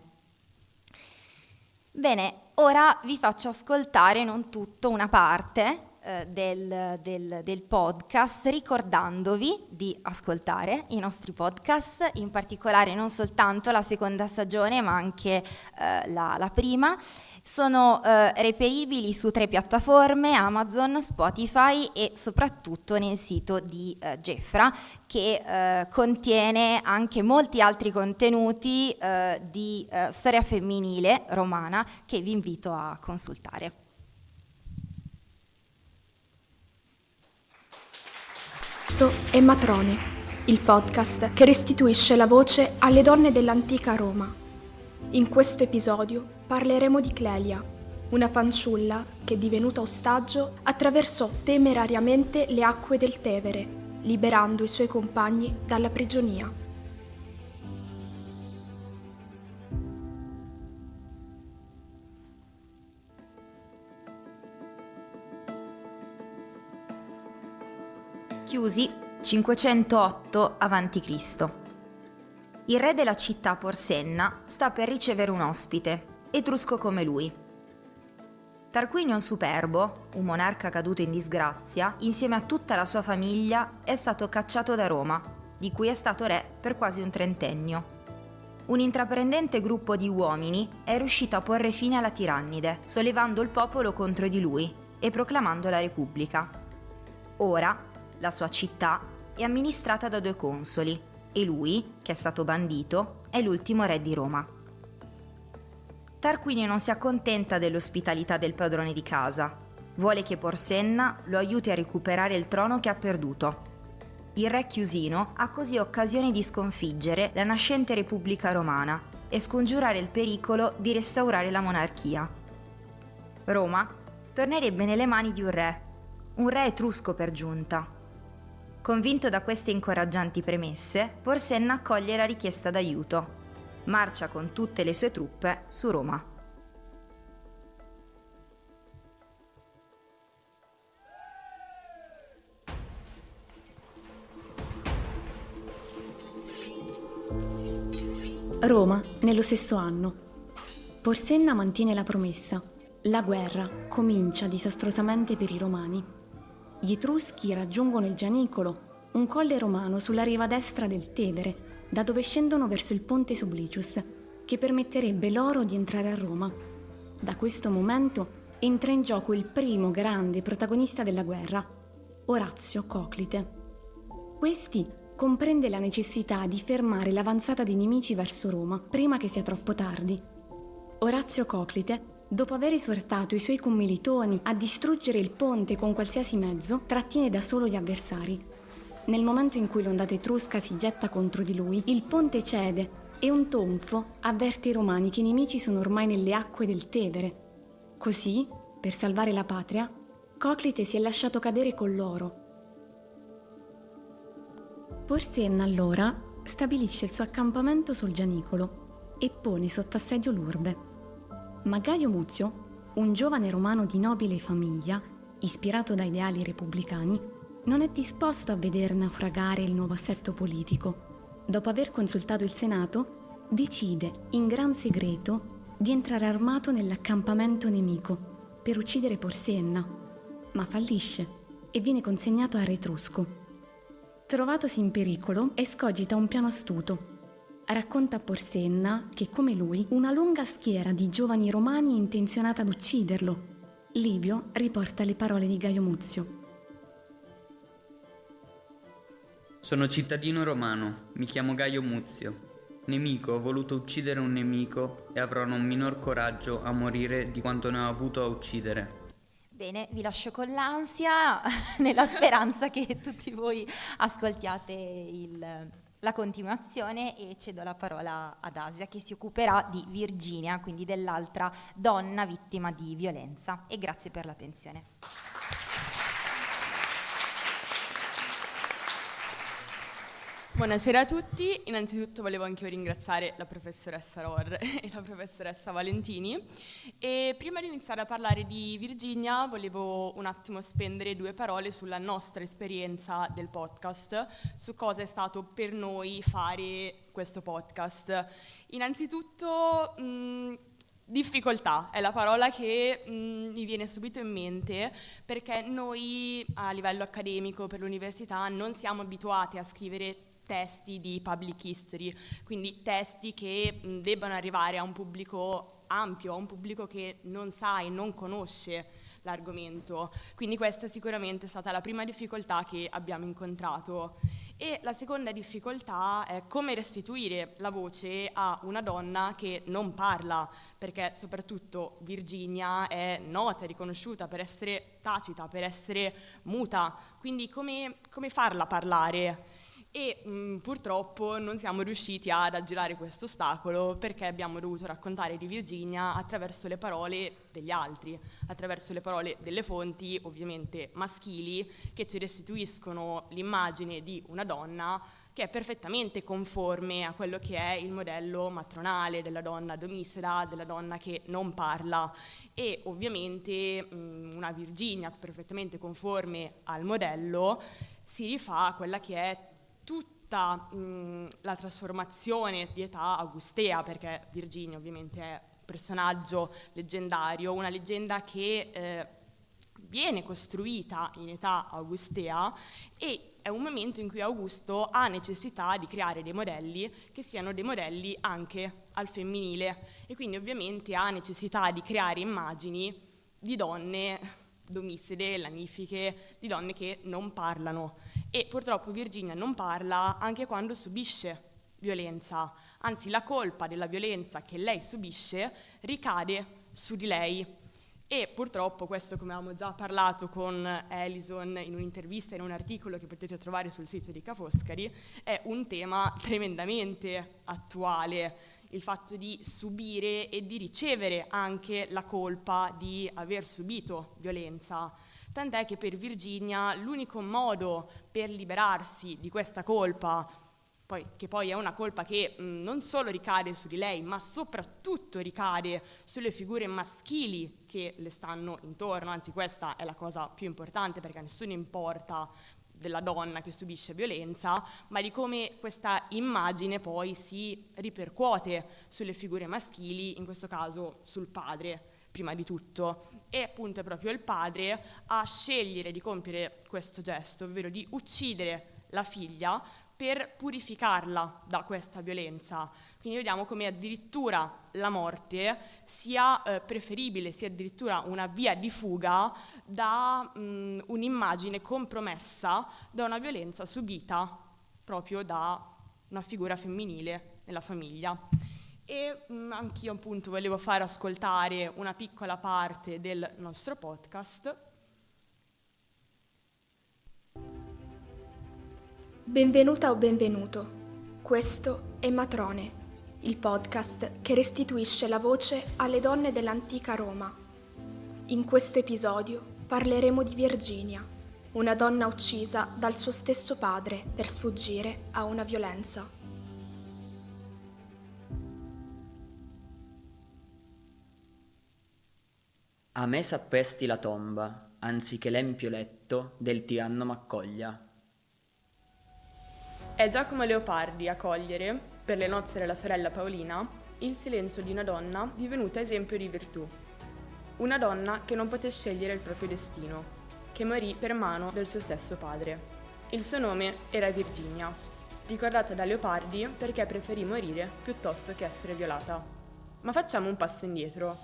Bene, ora vi faccio ascoltare non tutto, una parte del podcast, ricordandovi di ascoltare i nostri podcast, in particolare non soltanto la seconda stagione ma anche la prima. Sono reperibili su 3 piattaforme: Amazon, Spotify e soprattutto nel sito di Gefra, che contiene anche molti altri contenuti di storia femminile romana, che vi invito a consultare. Questo è Matrone, il podcast che restituisce la voce alle donne dell'antica Roma. In questo episodio parleremo di Clelia, una fanciulla che, divenuta ostaggio, attraversò temerariamente le acque del Tevere, liberando i suoi compagni dalla prigionia. chiusi 508 a.C. Il re della città Porsenna sta per ricevere un ospite, etrusco come lui. Tarquinio Superbo, un monarca caduto in disgrazia, insieme a tutta la sua famiglia è stato cacciato da Roma, di cui è stato re per quasi un trentennio. Un intraprendente gruppo di uomini è riuscito a porre fine alla tirannide, sollevando il popolo contro di lui e proclamando la Repubblica. Ora, la sua città è amministrata da 2 consoli e lui, che è stato bandito, è l'ultimo re di Roma. Tarquinio non si accontenta dell'ospitalità del padrone di casa. Vuole che Porsenna lo aiuti a recuperare il trono che ha perduto. Il re Chiusino ha così occasione di sconfiggere la nascente Repubblica Romana e scongiurare il pericolo di restaurare la monarchia. Roma tornerebbe nelle mani di un re etrusco per giunta. Convinto da queste incoraggianti premesse, Porsenna accoglie la richiesta d'aiuto. Marcia con tutte le sue truppe su Roma. Roma, nello stesso anno. Porsenna mantiene la promessa. La guerra comincia disastrosamente per i Romani. Gli Etruschi raggiungono il Gianicolo, un colle romano sulla riva destra del Tevere, da dove scendono verso il ponte Sublicius, che permetterebbe loro di entrare a Roma. Da questo momento entra in gioco il primo grande protagonista della guerra, Orazio Coclite. Questi comprende la necessità di fermare l'avanzata dei nemici verso Roma prima che sia troppo tardi. Orazio Coclite, dopo aver esortato i suoi commilitoni a distruggere il ponte con qualsiasi mezzo, trattiene da solo gli avversari. Nel momento in cui l'ondata etrusca si getta contro di lui, il ponte cede e un tonfo avverte i romani che i nemici sono ormai nelle acque del Tevere. Così, per salvare la patria, Coclite si è lasciato cadere con loro. Porsenna allora stabilisce il suo accampamento sul Gianicolo e pone sotto assedio l'urbe. Ma Gaio Muzio, un giovane romano di nobile famiglia, ispirato da ideali repubblicani, non è disposto a veder naufragare il nuovo assetto politico. Dopo aver consultato il Senato, decide in gran segreto di entrare armato nell'accampamento nemico per uccidere Porsenna, ma fallisce e viene consegnato al re etrusco. Trovatosi in pericolo, escogita un piano astuto. Racconta a Porsenna che, come lui, una lunga schiera di giovani romani è intenzionata ad ucciderlo. Livio riporta le parole di Gaio Muzio. Sono cittadino romano, mi chiamo Gaio Muzio. Nemico, ho voluto uccidere un nemico e avrò non minor coraggio a morire di quanto ne ho avuto a uccidere. Bene, vi lascio con l'ansia, nella speranza che tutti voi ascoltiate la continuazione, e cedo la parola ad Asia, che si occuperà di Virginia, quindi dell'altra donna vittima di violenza. E grazie per l'attenzione. Buonasera a tutti, innanzitutto volevo anche io ringraziare la professoressa Ror e la professoressa Valentini, e prima di iniziare a parlare di Virginia volevo un attimo spendere 2 parole sulla nostra esperienza del podcast, su cosa è stato per noi fare questo podcast. Innanzitutto difficoltà è la parola che mi viene subito in mente, perché noi a livello accademico per l'università non siamo abituati a scrivere testi di public history, quindi testi che debbano arrivare a un pubblico ampio, a un pubblico che non sa e non conosce l'argomento. Quindi questa sicuramente è stata la prima difficoltà che abbiamo incontrato. E la seconda difficoltà è come restituire la voce a una donna che non parla, perché soprattutto Virginia è nota e riconosciuta per essere tacita, per essere muta, quindi come farla parlare? E purtroppo non siamo riusciti ad aggirare questo ostacolo, perché abbiamo dovuto raccontare di Virginia attraverso le parole degli altri, attraverso le parole delle fonti, ovviamente maschili, che ci restituiscono l'immagine di una donna che è perfettamente conforme a quello che è il modello matronale della donna domicila, della donna che non parla. E ovviamente una Virginia perfettamente conforme al modello si rifà a quella che è tutta la trasformazione di età augustea, perché Virginia ovviamente è un personaggio leggendario, una leggenda che viene costruita in età augustea, e è un momento in cui Augusto ha necessità di creare dei modelli che siano dei modelli anche al femminile, e quindi ovviamente ha necessità di creare immagini di donne domisside, lanifiche, di donne che non parlano. E purtroppo Virginia non parla anche quando subisce violenza, anzi la colpa della violenza che lei subisce ricade su di lei. E purtroppo questo, come avevamo già parlato con Alison in un'intervista, in un articolo che potete trovare sul sito di Ca' Foscari, è un tema tremendamente attuale, il fatto di subire e di ricevere anche la colpa di aver subito violenza. Tant'è che per Virginia l'unico modo per liberarsi di questa colpa, che poi è una colpa che non solo ricade su di lei, ma soprattutto ricade sulle figure maschili che le stanno intorno, anzi questa è la cosa più importante, perché a nessuno importa della donna che subisce violenza, ma di come questa immagine poi si ripercuote sulle figure maschili, in questo caso sul padre prima di tutto. E appunto è proprio il padre a scegliere di compiere questo gesto, ovvero di uccidere la figlia per purificarla da questa violenza. Quindi vediamo come addirittura la morte sia preferibile, sia addirittura una via di fuga da un'immagine compromessa da una violenza subita proprio da una figura femminile nella famiglia. E anch'io appunto volevo far ascoltare una piccola parte del nostro podcast. Benvenuta o benvenuto. Questo è Matrone, il podcast che restituisce la voce alle donne dell'antica Roma. In questo episodio parleremo di Virginia, una donna uccisa dal suo stesso padre per sfuggire a una violenza. A me s'appesti la tomba, anziché l'empio letto del tiranno m'accoglia. È Giacomo Leopardi a cogliere, per le nozze della sorella Paolina, il silenzio di una donna divenuta esempio di virtù. Una donna che non poté scegliere il proprio destino, che morì per mano del suo stesso padre. Il suo nome era Virginia, ricordata da Leopardi perché preferì morire piuttosto che essere violata. Ma facciamo un passo indietro.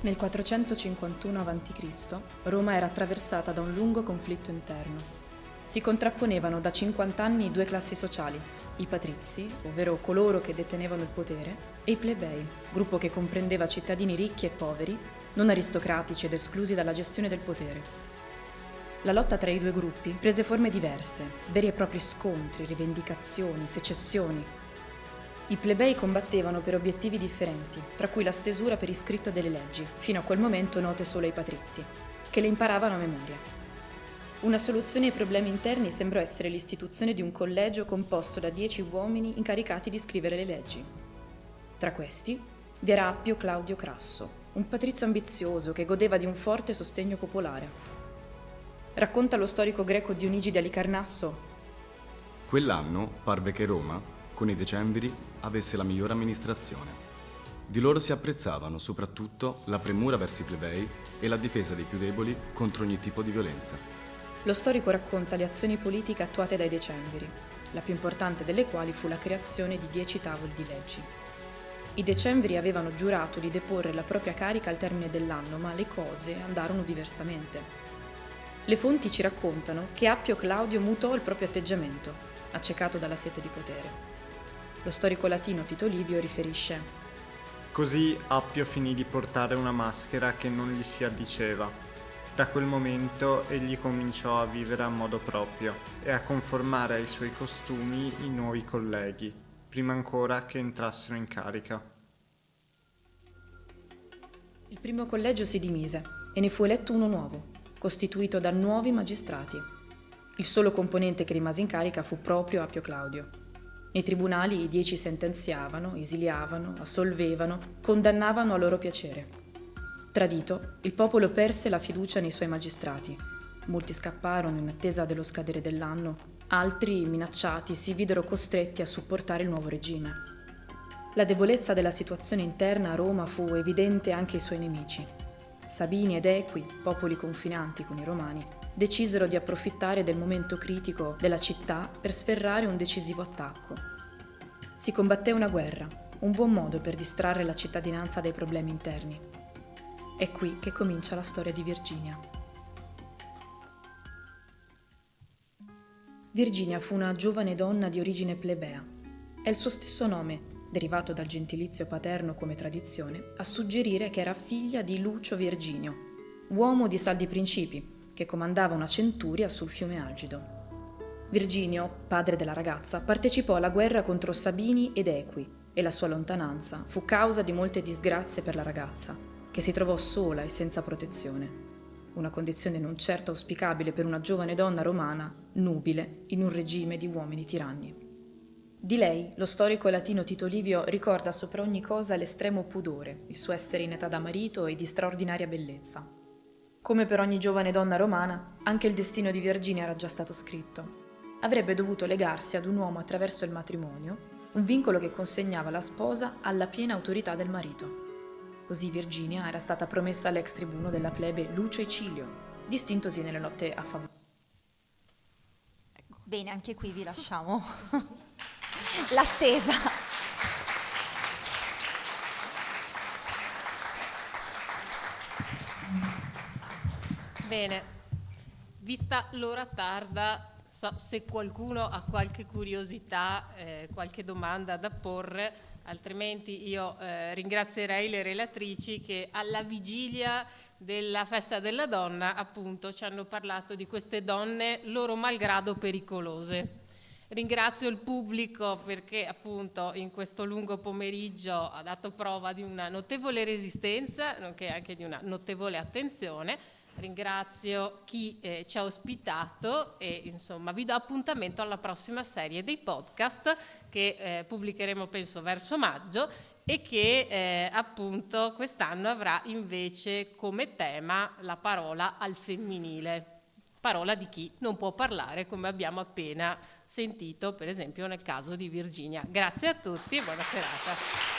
Nel 451 a.C. Roma era attraversata da un lungo conflitto interno. Si contrapponevano da 50 anni due classi sociali, i patrizi, ovvero coloro che detenevano il potere, e i plebei, gruppo che comprendeva cittadini ricchi e poveri, non aristocratici ed esclusi dalla gestione del potere. La lotta tra i due gruppi prese forme diverse, veri e propri scontri, rivendicazioni, secessioni. I plebei combattevano per obiettivi differenti, tra cui la stesura per iscritto delle leggi, fino a quel momento note solo ai patrizi, che le imparavano a memoria. Una soluzione ai problemi interni sembrò essere l'istituzione di un collegio composto da 10 uomini incaricati di scrivere le leggi. Tra questi vi era Appio Claudio Crasso, un patrizio ambizioso che godeva di un forte sostegno popolare. Racconta lo storico greco Dionigi di Alicarnasso: quell'anno parve che Roma, con i decemviri, avesse la migliore amministrazione. Di loro si apprezzavano soprattutto la premura verso i plebei e la difesa dei più deboli contro ogni tipo di violenza. Lo storico racconta le azioni politiche attuate dai decemviri, la più importante delle quali fu la creazione di 10 tavoli di leggi. I decemviri avevano giurato di deporre la propria carica al termine dell'anno, ma le cose andarono diversamente. Le fonti ci raccontano che Appio Claudio mutò il proprio atteggiamento, accecato dalla sete di potere. Lo storico latino Tito Livio riferisce: così Appio finì di portare una maschera che non gli si addiceva. Da quel momento egli cominciò a vivere a modo proprio e a conformare ai suoi costumi i nuovi colleghi, prima ancora che entrassero in carica. Il primo collegio si dimise e ne fu eletto uno nuovo, costituito da nuovi magistrati. Il solo componente che rimase in carica fu proprio Appio Claudio. Nei tribunali i 10 sentenziavano, esiliavano, assolvevano, condannavano a loro piacere. Tradito, il popolo perse la fiducia nei suoi magistrati Molti scapparono in attesa dello scadere dell'anno, altri, minacciati, si videro costretti a supportare il nuovo regime. La debolezza della situazione interna a Roma fu evidente anche ai suoi nemici. Sabini ed Equi, popoli confinanti con i Romani, decisero di approfittare del momento critico della città per sferrare un decisivo attacco. Si combatté una guerra, un buon modo per distrarre la cittadinanza dai problemi interni. È qui che comincia la storia di Virginia. Virginia fu una giovane donna di origine plebea. È il suo stesso nome, derivato dal gentilizio paterno come tradizione, a suggerire che era figlia di Lucio Virginio, uomo di saldi principi, che comandava una centuria sul fiume Algido. Virginio, padre della ragazza, partecipò alla guerra contro Sabini ed Equi e la sua lontananza fu causa di molte disgrazie per la ragazza, che si trovò sola e senza protezione. Una condizione non certo auspicabile per una giovane donna romana, nubile, in un regime di uomini tiranni. Di lei, lo storico latino Tito Livio ricorda sopra ogni cosa l'estremo pudore, il suo essere in età da marito e di straordinaria bellezza. Come per ogni giovane donna romana, anche il destino di Virginia era già stato scritto. Avrebbe dovuto legarsi ad un uomo attraverso il matrimonio, un vincolo che consegnava la sposa alla piena autorità del marito. Così Virginia era stata promessa all'ex tribuno della plebe Lucio Icilio, distintosi nelle lotte a favore. Bene, anche qui vi lasciamo l'attesa. Bene, vista l'ora tarda, se qualcuno ha qualche curiosità, qualche domanda da porre, altrimenti io ringrazierei le relatrici che alla vigilia della festa della donna appunto ci hanno parlato di queste donne loro malgrado pericolose. Ringrazio il pubblico perché appunto in questo lungo pomeriggio ha dato prova di una notevole resistenza, nonché anche di una notevole attenzione. Ringrazio chi ci ha ospitato e insomma vi do appuntamento alla prossima serie dei podcast che pubblicheremo penso verso maggio e che appunto quest'anno avrà invece come tema la parola al femminile, parola di chi non può parlare come abbiamo appena sentito per esempio nel caso di Virginia. Grazie a tutti e buona serata.